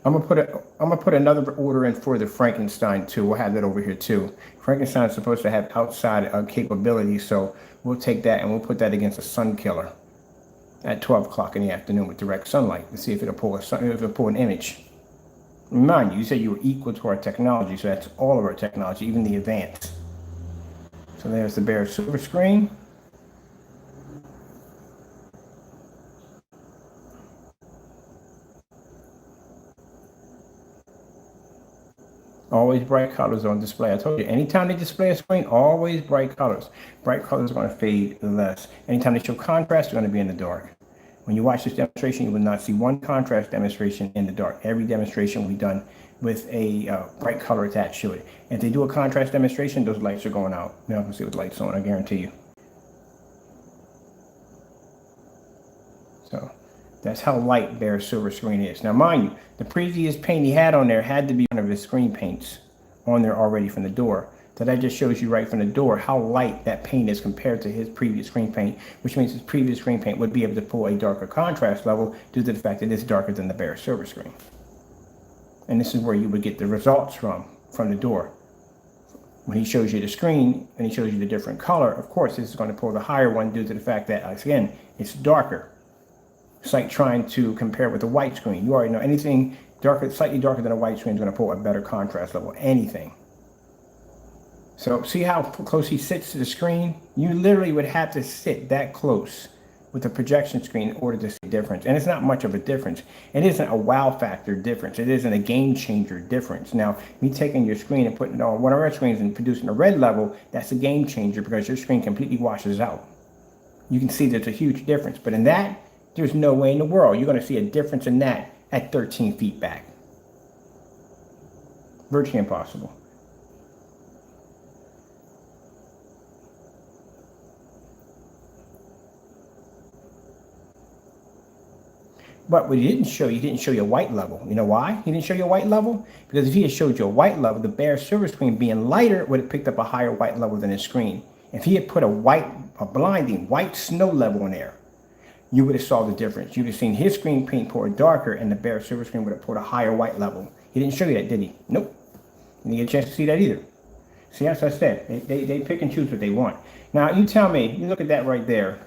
I'm gonna put another order in for the Frankenstein too. We'll have that over here too. Frankenstein is supposed to have outside capabilities, so we'll take that and we'll put that against a Sun Killer. at 12 o'clock in the afternoon with direct sunlight to see if it'll pull an image. Remind you, you said you were equal to our technology, so that's all of our technology, even the advanced. So there's the BEHR silver screen. Always bright colors on display. I told you, anytime they display a screen, always bright colors. Bright colors are going to fade less. Anytime they show contrast, they're going to be in the dark. When you watch this demonstration, you will not see one contrast demonstration in the dark. Every demonstration will be done with a bright color attached to it. If they do a contrast demonstration, those lights are going out. You're not going to see with lights on, I guarantee you. So that's how light BEHR silver screen is. Now, mind you, the previous paint he had on there had to be one of his screen paints on there already from the door. So that just shows you right from the door how light that paint is compared to his previous screen paint, which means his previous screen paint would be able to pull a darker contrast level due to the fact that it's darker than the BEHR silver screen. And this is where you would get the results from the door. When he shows you the screen and he shows you the different color, of course, this is going to pull the higher one due to the fact that, again, it's darker. It's like trying to compare with a white screen. You already know anything darker, slightly darker than a white screen is going to pull a better contrast level, anything. So see how close he sits to the screen? You literally would have to sit that close with the projection screen in order to see a difference. And it's not much of a difference. It isn't a wow factor difference. It isn't a game changer difference. Now, me taking your screen and putting it on one of our screens and producing a red level, that's a game changer because your screen completely washes out. You can see there's a huge difference. But in that, there's no way in the world you're going to see a difference in that at 13 feet back. Virtually impossible. But what he didn't show you a white level. You know why he didn't show you a white level? Because if he had showed you a white level, the BEHR silver screen being lighter would have picked up a higher white level than his screen. If he had put a blinding white snow level in there, you would have saw the difference. You would have seen his screen paint pour darker and the BEHR silver screen would have poured a higher white level. He didn't show you that, did he? Nope. You didn't get a chance to see that either. See, as I said, they pick and choose what they want. Now, you tell me, you look at that right there,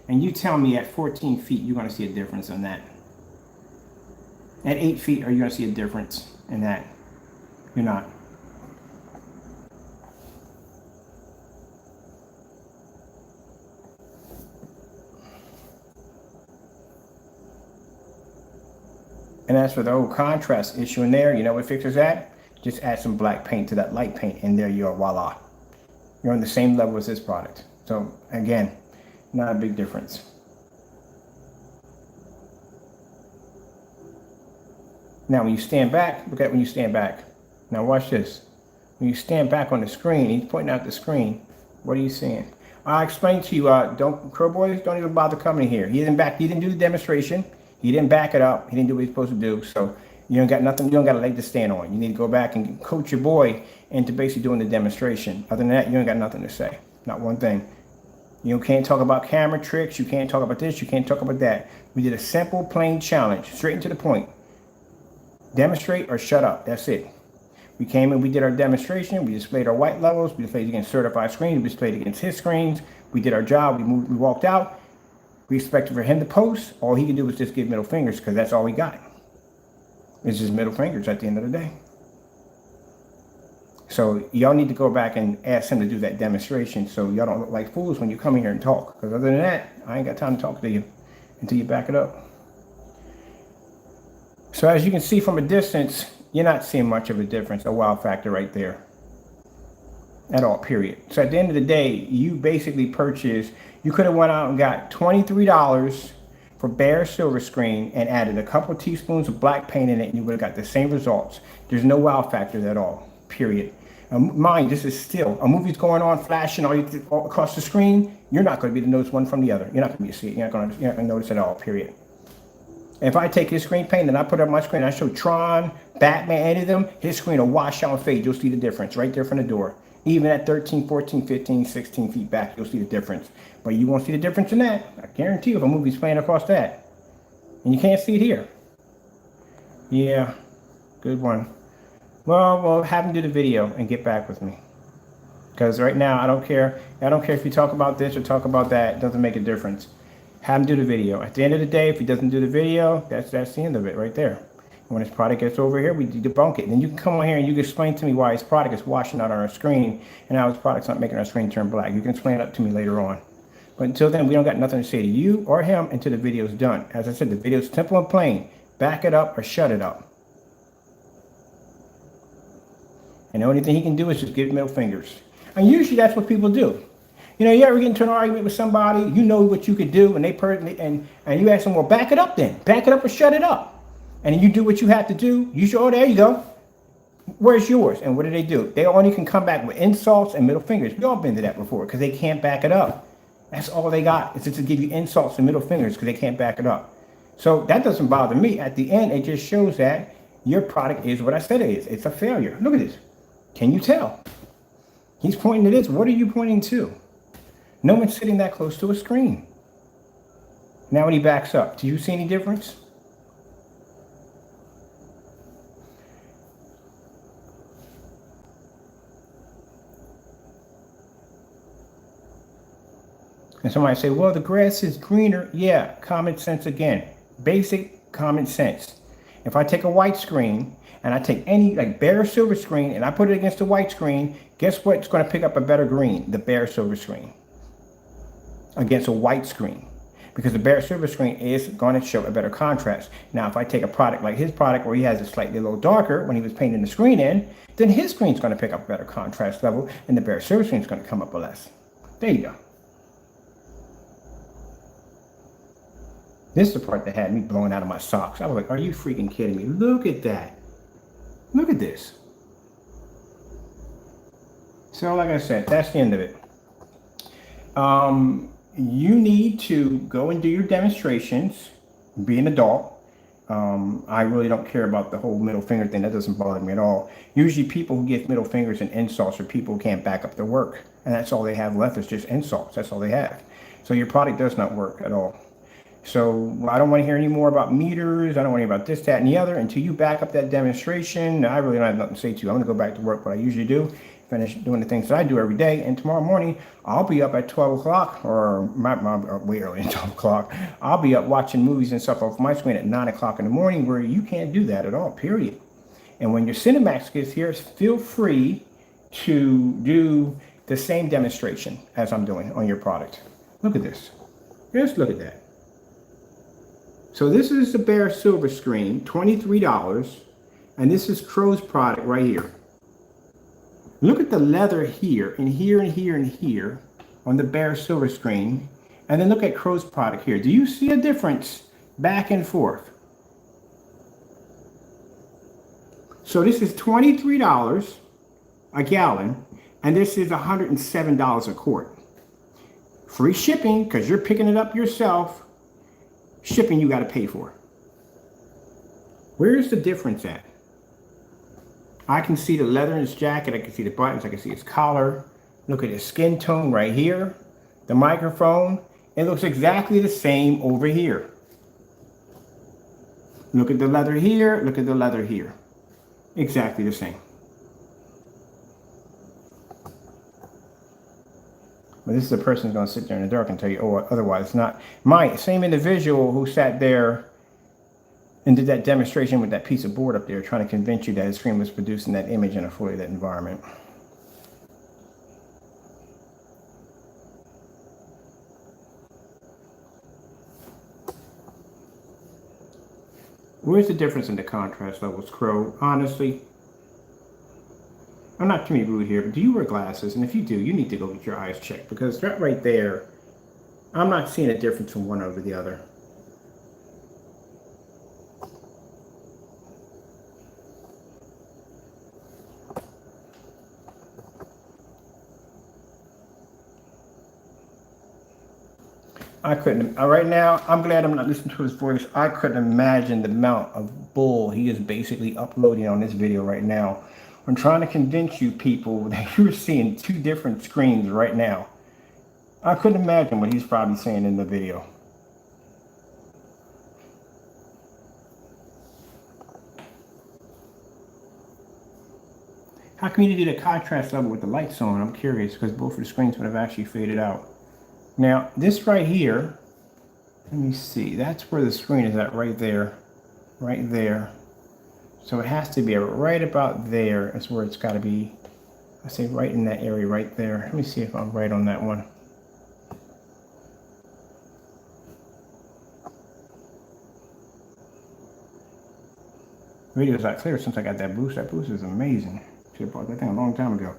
and you tell me at 14 feet, you're going to see a difference in that. At 8 feet, are you going to see a difference in that? You're not. And as for the whole contrast issue in there, you know what fixes that? Just add some black paint to that light paint, and there you are, voila. You're on the same level as this product. So again, not a big difference. Now, when you stand back, look at when you stand back. Now watch this. When you stand back on the screen, he's pointing out the screen. What are you seeing? I explained to you, Crow Boys, don't even bother coming here. He didn't do the demonstration. He didn't back it up. He didn't do what he's supposed to do. So you don't got nothing. You don't got a leg to stand on. You need to go back and coach your boy into basically doing the demonstration. Other than that, you ain't got nothing to say. Not one thing. You can't talk about camera tricks. You can't talk about this. You can't talk about that. We did a simple, plain challenge, straight and to the point. Demonstrate or shut up. That's it. We came in, we did our demonstration, we displayed our white levels, we displayed against certified screens, we displayed against his screens, we did our job, we walked out. We expected for him to post. All he could do was just give middle fingers because that's all we got. It's just middle fingers at the end of the day. So y'all need to go back and ask him to do that demonstration so y'all don't look like fools when you come in here and talk. Because other than that, I ain't got time to talk to you until you back it up. So as you can see from a distance, you're not seeing much of a difference, a wow factor right there at all, period. So at the end of the day, you basically purchased, you could have went out and got $23 for BEHR silver screen and added a couple teaspoons of black paint in it and you would have got the same results. There's no wow factor at all, period. Mind, this is still, a movie's going on, flashing all across the screen, you're not going to be able to notice one from the other. You're not going to see it. You're not going to notice it at all, period. If I take his screen paint and I put it on my screen, I show Tron, Batman, any of them, his screen will wash out and fade. You'll see the difference right there from the door. Even at 13, 14, 15, 16 feet back, you'll see the difference. But you won't see the difference in that. I guarantee you if a movie's playing across that. And you can't see it here. Yeah, good one. Well, have him do the video and get back with me. Because right now, I don't care. I don't care if you talk about this or talk about that. It doesn't make a difference. Have him do the video. At the end of the day, if he doesn't do the video, that's the end of it right there. And when his product gets over here, we debunk it. And then you can come on here and you can explain to me why his product is washing out on our screen and how his product's not making our screen turn black. You can explain that to me later on. But until then, we don't got nothing to say to you or him until the video's done. As I said, the video's simple and plain. Back it up or shut it up. And the only thing he can do is just give middle fingers. And usually that's what people do. You know, you ever get into an argument with somebody, you know what you could do, and and you ask them, well, back it up then. Back it up or shut it up. And you do what you have to do. You show, oh, there you go. Where's yours? And what do? They only can come back with insults and middle fingers. We all been to that before because they can't back it up. That's all they got is just to give you insults and middle fingers because they can't back it up. So that doesn't bother me. At the end, it just shows that your product is what I said it is. It's a failure. Look at this. Can you tell? He's pointing to this. What are you pointing to? No one's sitting that close to a screen. Now when he backs up, do you see any difference? And somebody say, well, the grass is greener. Yeah, common sense again. Basic common sense. If I take a white screen and I take any like bare silver screen and I put it against the white screen, guess what? It's going to pick up a better green, the bare silver screen, against a white screen. Because the bare silver screen is going to show a better contrast. Now, if I take a product like his product where he has it slightly a little darker when he was painting the screen in, then his screen's going to pick up a better contrast level and the bare silver screen is going to come up a less. There you go. This is the part that had me blowing out of my socks. I was like, are you freaking kidding me? Look at that. Look at this. So like I said, that's the end of it. You need to go and do your demonstrations, be an adult. I really don't care about the whole middle finger thing. That doesn't bother me at all. Usually people who give middle fingers and insults are people who can't back up their work. And that's all they have left is just insults. That's all they have. So your product does not work at all. So I don't want to hear any more about meters. I don't want to hear about this, that, and the other until you back up that demonstration. I really don't have nothing to say to you. I'm going to go back to work, what I usually do, finish doing the things that I do every day. And tomorrow morning, I'll be up at 12 o'clock, or way early at 12 o'clock. I'll be up watching movies and stuff off my screen at 9 o'clock in the morning where you can't do that at all, period. And when your Cinemax gets here, feel free to do the same demonstration as I'm doing on your product. Look at this. Just look at that. So this is the bare silver screen, $23, and this is Crow's product right here. Look at the leather here, and here, and here, and here on the bare silver screen, and then look at Crow's product here. Do you see a difference back and forth? So this is $23 a gallon, and this is $107 a quart. Free shipping, because you're picking it up yourself. Shipping you got to pay for. Where's the difference at? I can see the leather in his jacket. I can see the buttons. I can see his collar. Look at his skin tone right here. The microphone. It looks exactly the same over here. Look at the leather here. Look at the leather here. Exactly the same. But this is a person who's going to sit there in the dark and tell you, oh, otherwise it's not. My same individual who sat there and did that demonstration with that piece of board up there trying to convince you that his screen was producing that image in a fully lit environment. Where's the difference in the contrast levels, Crow? Honestly, I'm not trying to be rude here, but do you wear glasses? And if you do, you need to go get your eyes checked because that right there, I'm not seeing a difference from one over the other. I couldn't, right now, I'm glad I'm not listening to his voice. I couldn't imagine the amount of bull he is basically uploading on this video right now. I'm trying to convince you people that you're seeing two different screens right now. I couldn't imagine what he's probably saying in the video. How come you did a contrast level with the lights on? I'm curious because both of the screens would have actually faded out. Now, this right here Let me see. That's where the screen is at, right there. Right there. So it has to be right about there is where it's got to be. I say right in that area right there. Let me see if I'm right on that one. Video's not clear since I got that boost. That boost is amazing. Should have bought that thing a long time ago.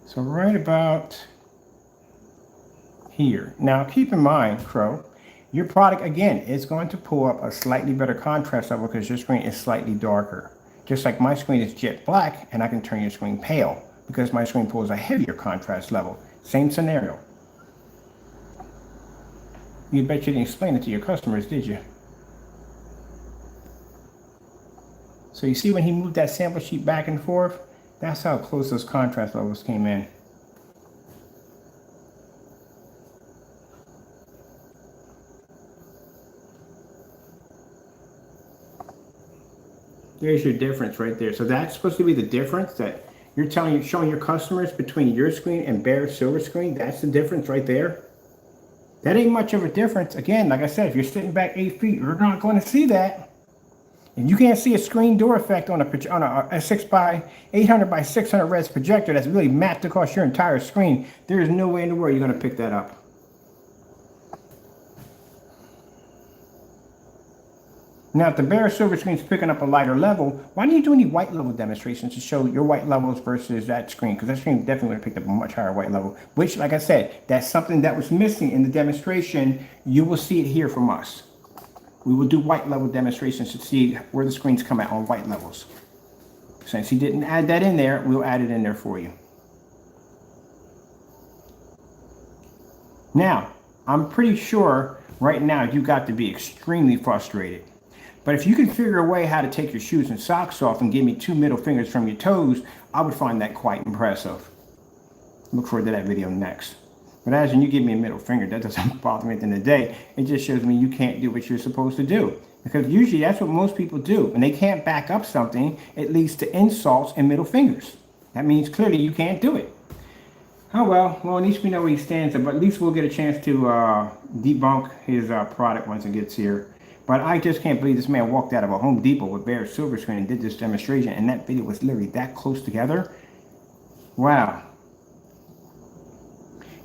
So right about here. Now keep in mind, Crow, your product again is going to pull up a slightly better contrast level because your screen is slightly darker. Just like my screen is jet black and I can turn your screen pale because my screen pulls a heavier contrast level. Same scenario. You bet you didn't explain it to your customers, did you? So you see when he moved that sample sheet back and forth, that's how close those contrast levels came in. There's your difference right there. So that's supposed to be the difference that you're showing your customers between your screen and BEHR silver screen. That's the difference right there. That ain't much of a difference. Again, like I said, if you're sitting back 8 feet, you're not going to see that. And you can't see a screen door effect on a 6 by 800 by 600 res projector that's really mapped across your entire screen. There is no way in the world you're going to pick that up. Now, if the BEHR silver screen is picking up a lighter level, why don't you do any white level demonstrations to show your white levels versus that screen? Because that screen definitely would have picked up a much higher white level, which, like I said, that's something that was missing in the demonstration. You will see it here from us. We will do white level demonstrations to see where the screens come out on white levels. Since he didn't add that in there, we'll add it in there for you. Now, I'm pretty sure right now you got to be extremely frustrated. But if you can figure a way how to take your shoes and socks off and give me 2 middle fingers from your toes, I would find that quite impressive. Look forward to that video next. But as when you give me a middle finger, that doesn't bother me at the end of the day. It just shows me you can't do what you're supposed to do. Because usually that's what most people do. When they can't back up something, it leads to insults and middle fingers. That means clearly you can't do it. Oh well, at least we know where he stands, but at least we'll get a chance to debunk his product once it gets here. But I just can't believe this man walked out of a Home Depot with BEHR silver screen and did this demonstration, and that video was literally that close together. Wow.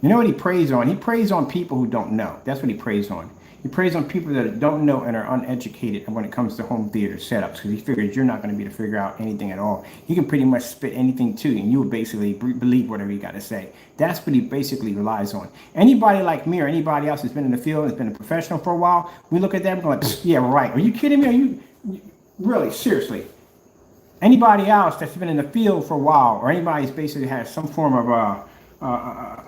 You know what he preys on? He preys on people who don't know. That's what he preys on. He preys on people that don't know and are uneducated when it comes to home theater setups, because he figures you're not going to be able to figure out anything at all. He can pretty much spit anything to you, and you will basically believe whatever you got to say. That's what he basically relies on. Anybody like me or anybody else that's been in the field, has been a professional for a while, we look at them and go like, yeah, right. Are you kidding me? Are you really, seriously? Anybody else that's been in the field for a while, or anybody who's basically has some form of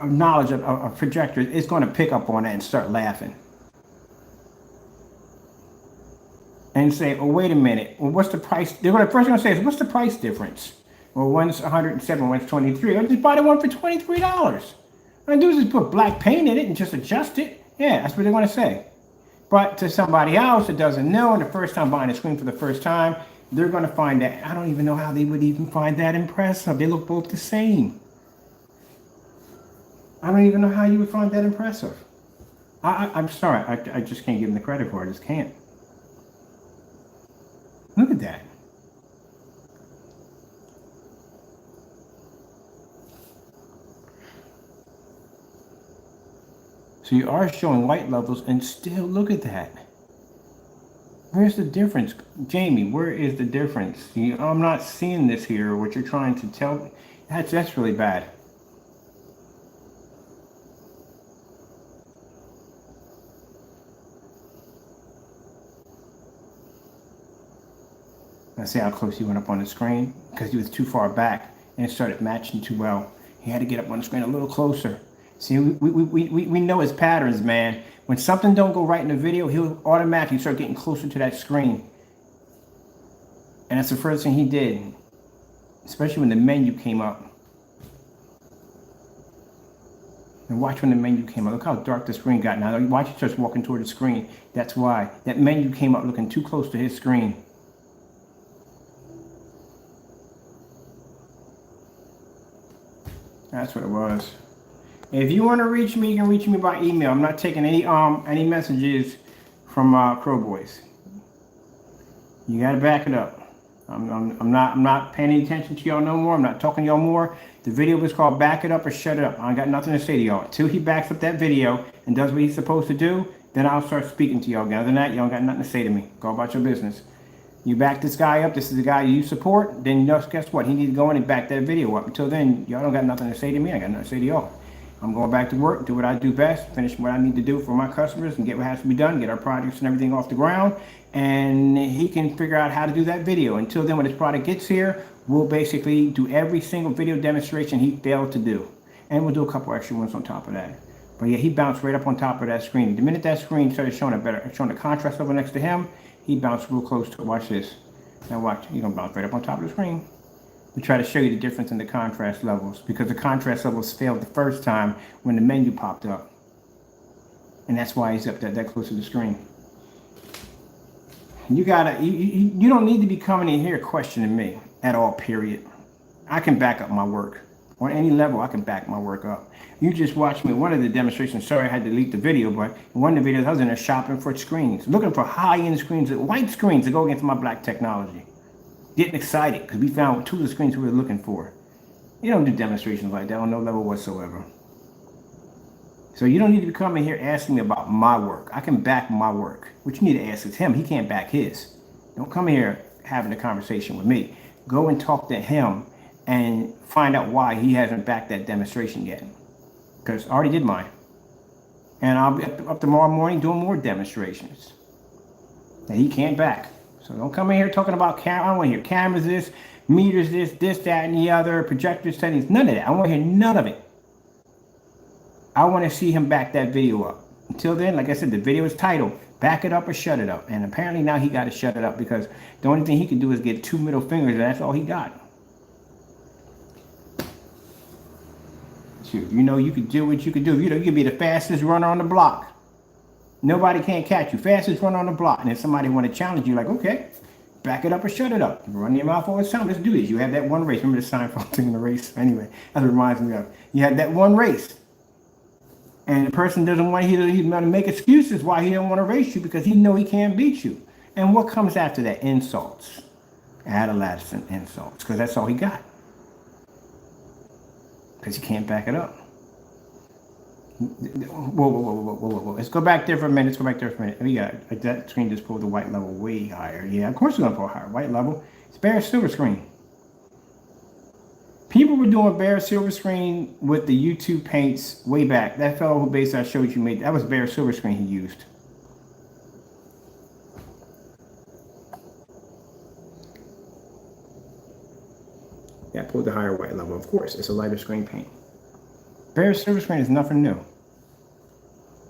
knowledge of projectors, is going to pick up on that and start laughing. And say, oh, wait a minute. Well, what's the price? First they're going to say is, what's the price difference? Well, one's 107, one's 23. I'll just buy the one for $23. All I do is just put black paint in it and just adjust it. Yeah, that's what they're going to say. But to somebody else that doesn't know, and the first time buying a screen for the first time, they're going to find that, I don't even know how they would even find that impressive. They look both the same. I don't even know how you would find that impressive. I'm sorry. I just can't give them the credit for it. I just can't. Look at that. So you are showing white levels, and still look at that. Where's the difference? Jamie, where is the difference? I'm not seeing this here, what you're trying to tell me. That's really bad. Let's see how close he went up on the screen, because he was too far back and it started matching too well. He had to get up on the screen a little closer. See, we know his patterns, man. When something don't go right in the video, he'll automatically start getting closer to that screen. And that's the first thing he did, especially when the menu came up. And watch when the menu came up. Look how dark the screen got now. Watch he starts walking toward the screen. That's why. That menu came up looking too close to his screen. That's what it was. If you want to reach me, you can reach me by email. I'm not taking any messages from Crow Boys. You gotta back it up. I'm not paying any attention to y'all no more. I'm not talking to y'all more. The video was called Back It Up or Shut It Up. I got nothing to say to y'all. Until he backs up that video and does what he's supposed to do, then I'll start speaking to y'all again. Other than that, y'all got nothing to say to me. Go about your business. You back this guy up, this is the guy you support, then guess what? He needs to go in and back that video up. Until then, y'all don't got nothing to say to me. I got nothing to say to y'all. I'm going back to work, do what I do best, finish what I need to do for my customers and get what has to be done, get our projects and everything off the ground, and he can figure out how to do that video. Until then, when his product gets here, we'll basically do every single video demonstration he failed to do. And we'll do a couple extra ones on top of that. But yeah, he bounced right up on top of that screen. The minute that screen started showing the contrast level next to him, he bounced real close to it. Watch this. Now watch, he's gonna bounce right up on top of the screen. We try to show you the difference in the contrast levels because the contrast levels failed the first time when the menu popped up. And that's why he's up that close to the screen. You don't need to be coming in here questioning me at all, period. I can back up my work. On any level, I can back my work up. You just watched me one of the demonstrations. Sorry, I had to delete the video, but in one of the videos, I was in there shopping for screens, looking for high-end screens, white screens to go against my black technology. Getting excited because we found two of the screens we were looking for. You don't do demonstrations like that on no level whatsoever. So you don't need to be coming here asking me about my work. I can back my work. What you need to ask is him. He can't back his. Don't come here having a conversation with me. Go and talk to him and find out why he hasn't backed that demonstration yet. Because I already did mine. And I'll be up tomorrow morning doing more demonstrations that he can't back. So don't come in here talking about camera. I don't want to hear cameras this, meters this, that, and the other, projector settings, none of that. I want to hear none of it. I want to see him back that video up. Until then, like I said, the video is titled, Back It Up or Shut It Up. And apparently now he got to shut it up because the only thing he can do is get 2 middle fingers and that's all he got. Shoot, you know you can do what you can do. You know, you can be the fastest runner on the block. Nobody can't catch you. Fastest runner on the block. And if somebody want to challenge you, like, okay, back it up or shut it up. Run your mouth all the time. Let's do this. You had that one race. Remember the Seinfeld thing in the race? Anyway, that reminds me of. You had that one race. And the person doesn't want, he's going to make excuses why he don't want to race you because he know he can't beat you. And what comes after that? Insults. Adolescent insults. Because that's all he got. Because he can't back it up. Whoa. Let's go back there for a minute. We got that screen just pulled the white level way higher. Yeah, of course we're going to pull higher. White level. It's bare silver screen. People were doing bare silver screen with the YouTube paints way back. That fellow who basically I showed you made, that was bare silver screen he used. Yeah, I pulled the higher white level. Of course, it's a lighter screen paint. Bare silver screen is nothing new.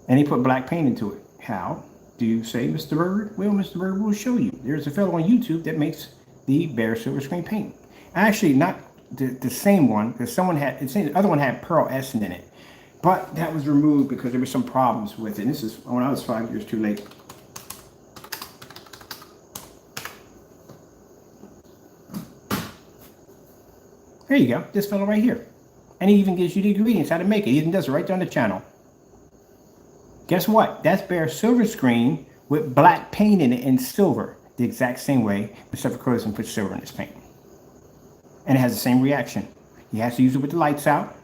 And he put black paint into it. How do you say, Mr. Bird? Well, Mr. Bird will show you. There's a fellow on YouTube that makes the bare silver screen paint. Actually, not the same one, because someone had, the other one had pearl essence in it. But that was removed because there were some problems with it. And this is when I was 5 years too late. There you go, this fellow right here. And he even gives you the ingredients, how to make it. He even does it right there on the channel. Guess what? That's bare silver screen with black paint in it and silver. The exact same way Mr. Crows and put silver in his paint. And it has the same reaction. He has to use it with the lights out.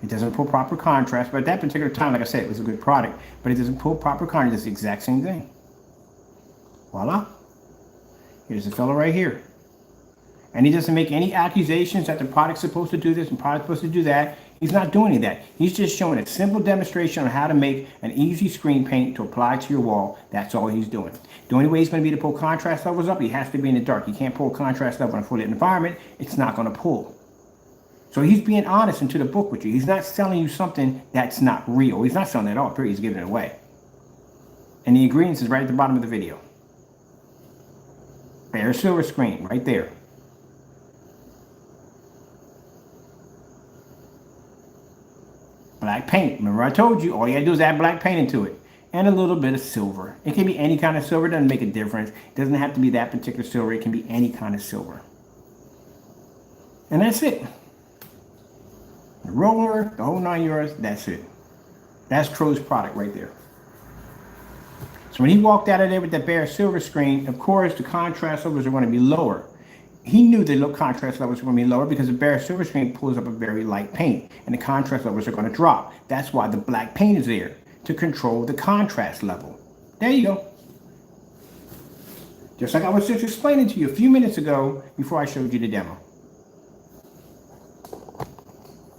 It doesn't pull proper contrast. But at that particular time, like I said, it was a good product. But it doesn't pull proper contrast. It's the exact same thing. Voila. Here's the fellow right here. And he doesn't make any accusations that the product's supposed to do this and the product's supposed to do that. He's not doing any of that. He's just showing a simple demonstration on how to make an easy screen paint to apply to your wall. That's all he's doing. The only way he's going to be to pull contrast levels up, he has to be in the dark. He can't pull contrast level in a full lit environment. It's not going to pull. So he's being honest into the book with you. He's not selling you something that's not real. He's not selling it at all, period. He's giving it away. And the ingredients is right at the bottom of the video. Bare silver screen, right there. Black paint. Remember I told you, all you gotta do is add black paint into it. And a little bit of silver. It can be any kind of silver. It doesn't make a difference. It doesn't have to be that particular silver. It can be any kind of silver. And that's it. The roller, the whole 9 yards, that's it. That's CROWS product right there. When he walked out of there with that bare silver screen, of course, the contrast levels are going to be lower. He knew the low contrast levels were going to be lower because the bare silver screen pulls up a very light paint, and the contrast levels are going to drop. That's why the black paint is there, to control the contrast level. There you go. Just like I was just explaining to you a few minutes ago before I showed you the demo.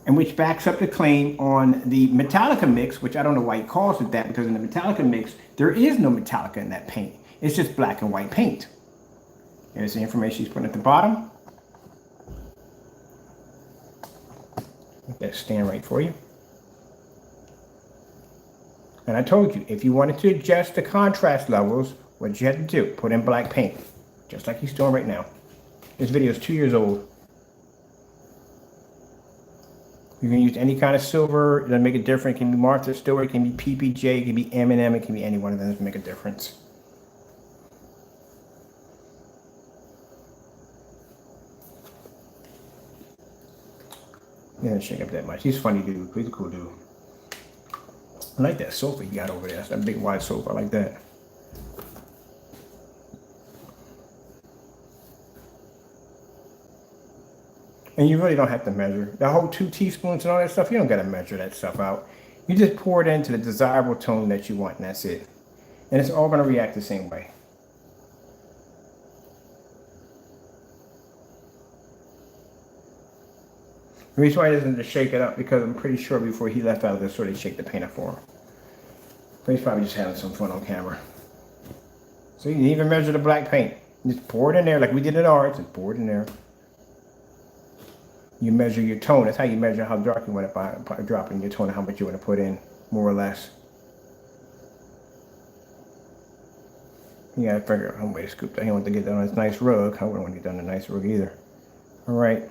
And which backs up the claim on the Metallica mix, which I don't know why he calls it that, because in the Metallica mix, there is no Metallica in that paint. It's just black and white paint. Here's the information he's putting at the bottom. Let that stand right for you. And I told you, if you wanted to adjust the contrast levels, what you had to do, put in black paint, just like he's doing right now. This video is 2 years old. You can use any kind of silver, it doesn't make a difference. It can be Martha Stewart, it can be PPJ, it can be M&M, it can be any one of them, it doesn't make a difference. He doesn't shake up that much. He's a funny dude, he's a cool dude. I like that sofa you got over there. That's that big wide sofa, I like that. And you really don't have to measure. The whole 2 teaspoons and all that stuff, you don't got to measure that stuff out. You just pour it into the desirable tone that you want, and that's it. And it's all going to react the same way. The reason why he doesn't just shake it up, because I'm pretty sure before he left out of this store, they shake the paint up for him. But he's probably just having some fun on camera. So you didn't even measure the black paint. Just pour it in there like we did at ours. Just pour it in there. You measure your tone. That's how you measure how dark you want it by dropping your tone and how much you want to put in, more or less. You gotta figure out some way to scoop that. He wants to get that on his nice rug. I wouldn't want to get that on a nice rug either. All right.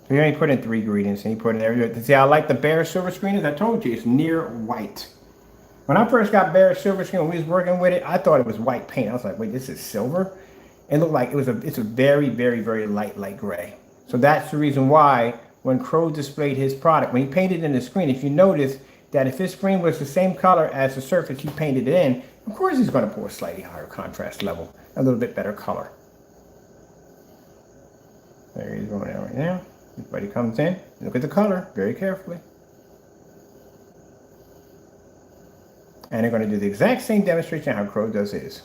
So he only put in 3 ingredients, and he put in there. See, I like the bare silver screen, as I told you, it's near white. When I first got bare silver screen, when we was working with it, I thought it was white paint. I was like, wait, this is silver? It looked like it's a very, very, very light gray. So that's the reason why when CROWS displayed his product, when he painted in the screen, if you notice that if his screen was the same color as the surface he painted it in, of course he's going to pour a slightly higher contrast level, a little bit better color. There he's going out right now. Everybody comes in, look at the color very carefully. And they're going to do the exact same demonstration how CROWS does his.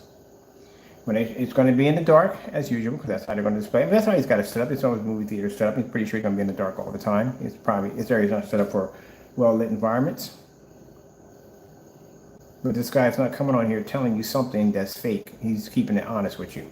When it's going to be in the dark, as usual, because that's how they're going to display it. But that's how he's got it set up. It's always movie theater set up. He's pretty sure he's going to be in the dark all the time. His area's not set up for well-lit environments. But this guy's not coming on here telling you something that's fake. He's keeping it honest with you.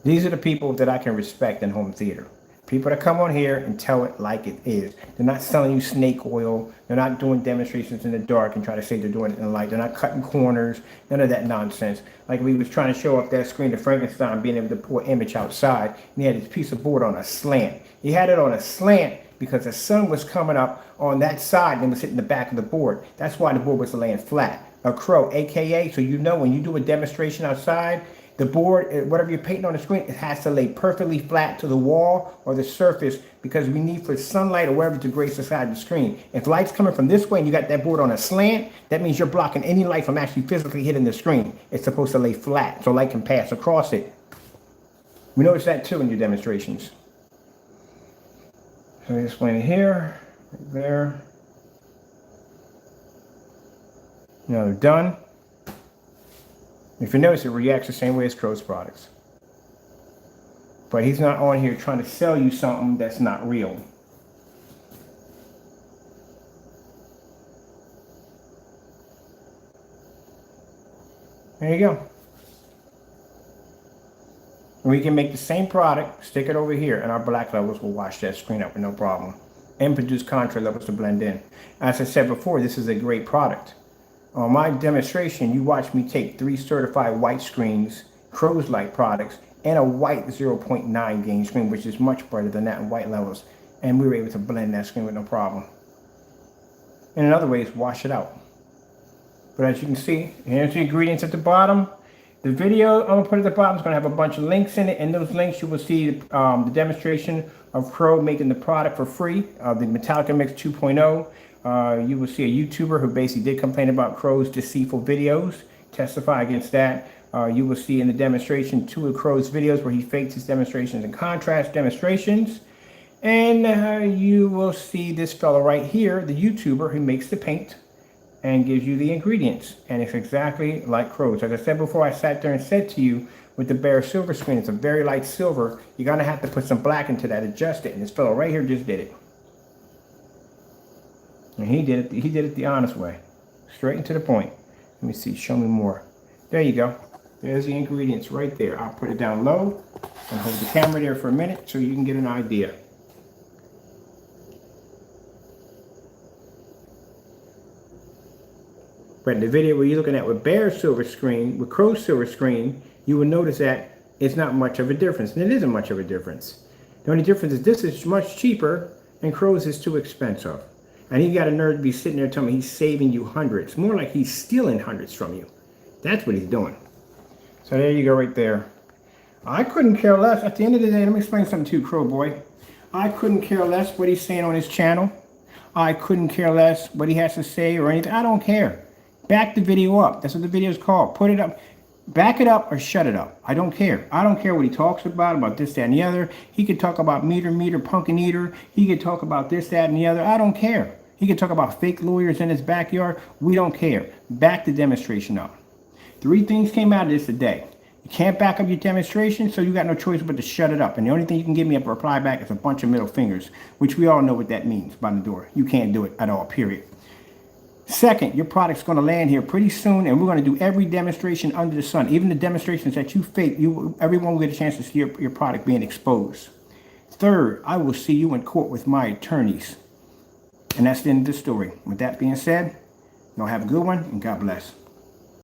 These are the people that I can respect in home theater. People that come on here and tell it like it is. They're not selling you snake oil. They're not doing demonstrations in the dark and try to say they're doing it in the light. They're not cutting corners. None of that nonsense. Like we was trying to show up that screen of Frankenstein being able to pour image outside. And he had this piece of board on a slant. He had it on a slant because the sun was coming up on that side and it was hitting the back of the board. That's why the board was laying flat. A crow, AKA, so you know when you do a demonstration outside, the board, whatever you're painting on the screen, it has to lay perfectly flat to the wall or the surface because we need for sunlight or wherever to grace the side of the screen. If light's coming from this way and you got that board on a slant, that means you're blocking any light from actually physically hitting the screen. It's supposed to lay flat so light can pass across it. We notice that too in your demonstrations. So we explain it here, right there. Now they're done. If you notice, it reacts the same way as CROWS products. But he's not on here trying to sell you something that's not real. There you go. And we can make the same product, stick it over here, and our black levels will wash that screen up with no problem. And produce contrast levels to blend in. As I said before, this is a great product. On my demonstration, you watched me take 3 certified white screens, CROWS light products, and a white 0.9 gain screen, which is much brighter than that in white levels. And we were able to blend that screen with no problem. And in other ways, wash it out. But as you can see, here's the ingredients at the bottom. The video I'm gonna put at the bottom is gonna have a bunch of links in it. In those links, you will see the demonstration of Crow making the product for free, the Metallica Mix 2.0. You will see a YouTuber who basically did complain about Crow's deceitful videos, testify against that. You will see in the demonstration 2 of Crow's videos where he fakes his demonstrations and contrast demonstrations. And you will see this fellow right here, the YouTuber who makes the paint and gives you the ingredients. And it's exactly like Crow's. As I said before, I sat there and said to you, with the BEHR silver screen, it's a very light silver. You're gonna have to put some black into that, adjust it. And this fellow right here just did it. And he did it the honest way. Straight and to the point. Let me see, show me more. There you go. There's the ingredients right there. I'll put it down low and hold the camera there for a minute so you can get an idea. But in the video where you're looking at with BEHR silver screen, with Crow's silver screen, you will notice that it's not much of a difference. And it isn't much of a difference. The only difference is this is much cheaper and Crow's is too expensive. And he got a nerve to be sitting there telling me he's saving you hundreds. More like he's stealing hundreds from you. That's what he's doing. So there you go right there. I couldn't care less. At the end of the day, let me explain something to you, Crow Boy. I couldn't care less what he's saying on his channel. I couldn't care less what he has to say or anything. I don't care. Back the video up. That's what the video is called. Put it up. Back it up or shut it up. I don't care. I don't care what he talks about this, that, and the other. He could talk about meter, pumpkin eater. He could talk about this, that, and the other. I don't care. He could talk about fake lawyers in his backyard. We don't care. Back the demonstration up. 3 things came out of this today. You can't back up your demonstration, so you got no choice but to shut it up. And the only thing you can give me a reply back is a bunch of middle fingers, which we all know what that means by the door. You can't do it at all, period. Second, your product's going to land here pretty soon, and we're going to do every demonstration under the sun. Even the demonstrations that you fake, everyone will get a chance to see your product being exposed. Third, I will see you in court with my attorneys. And that's the end of the story. With that being said, y'all have a good one, and God bless.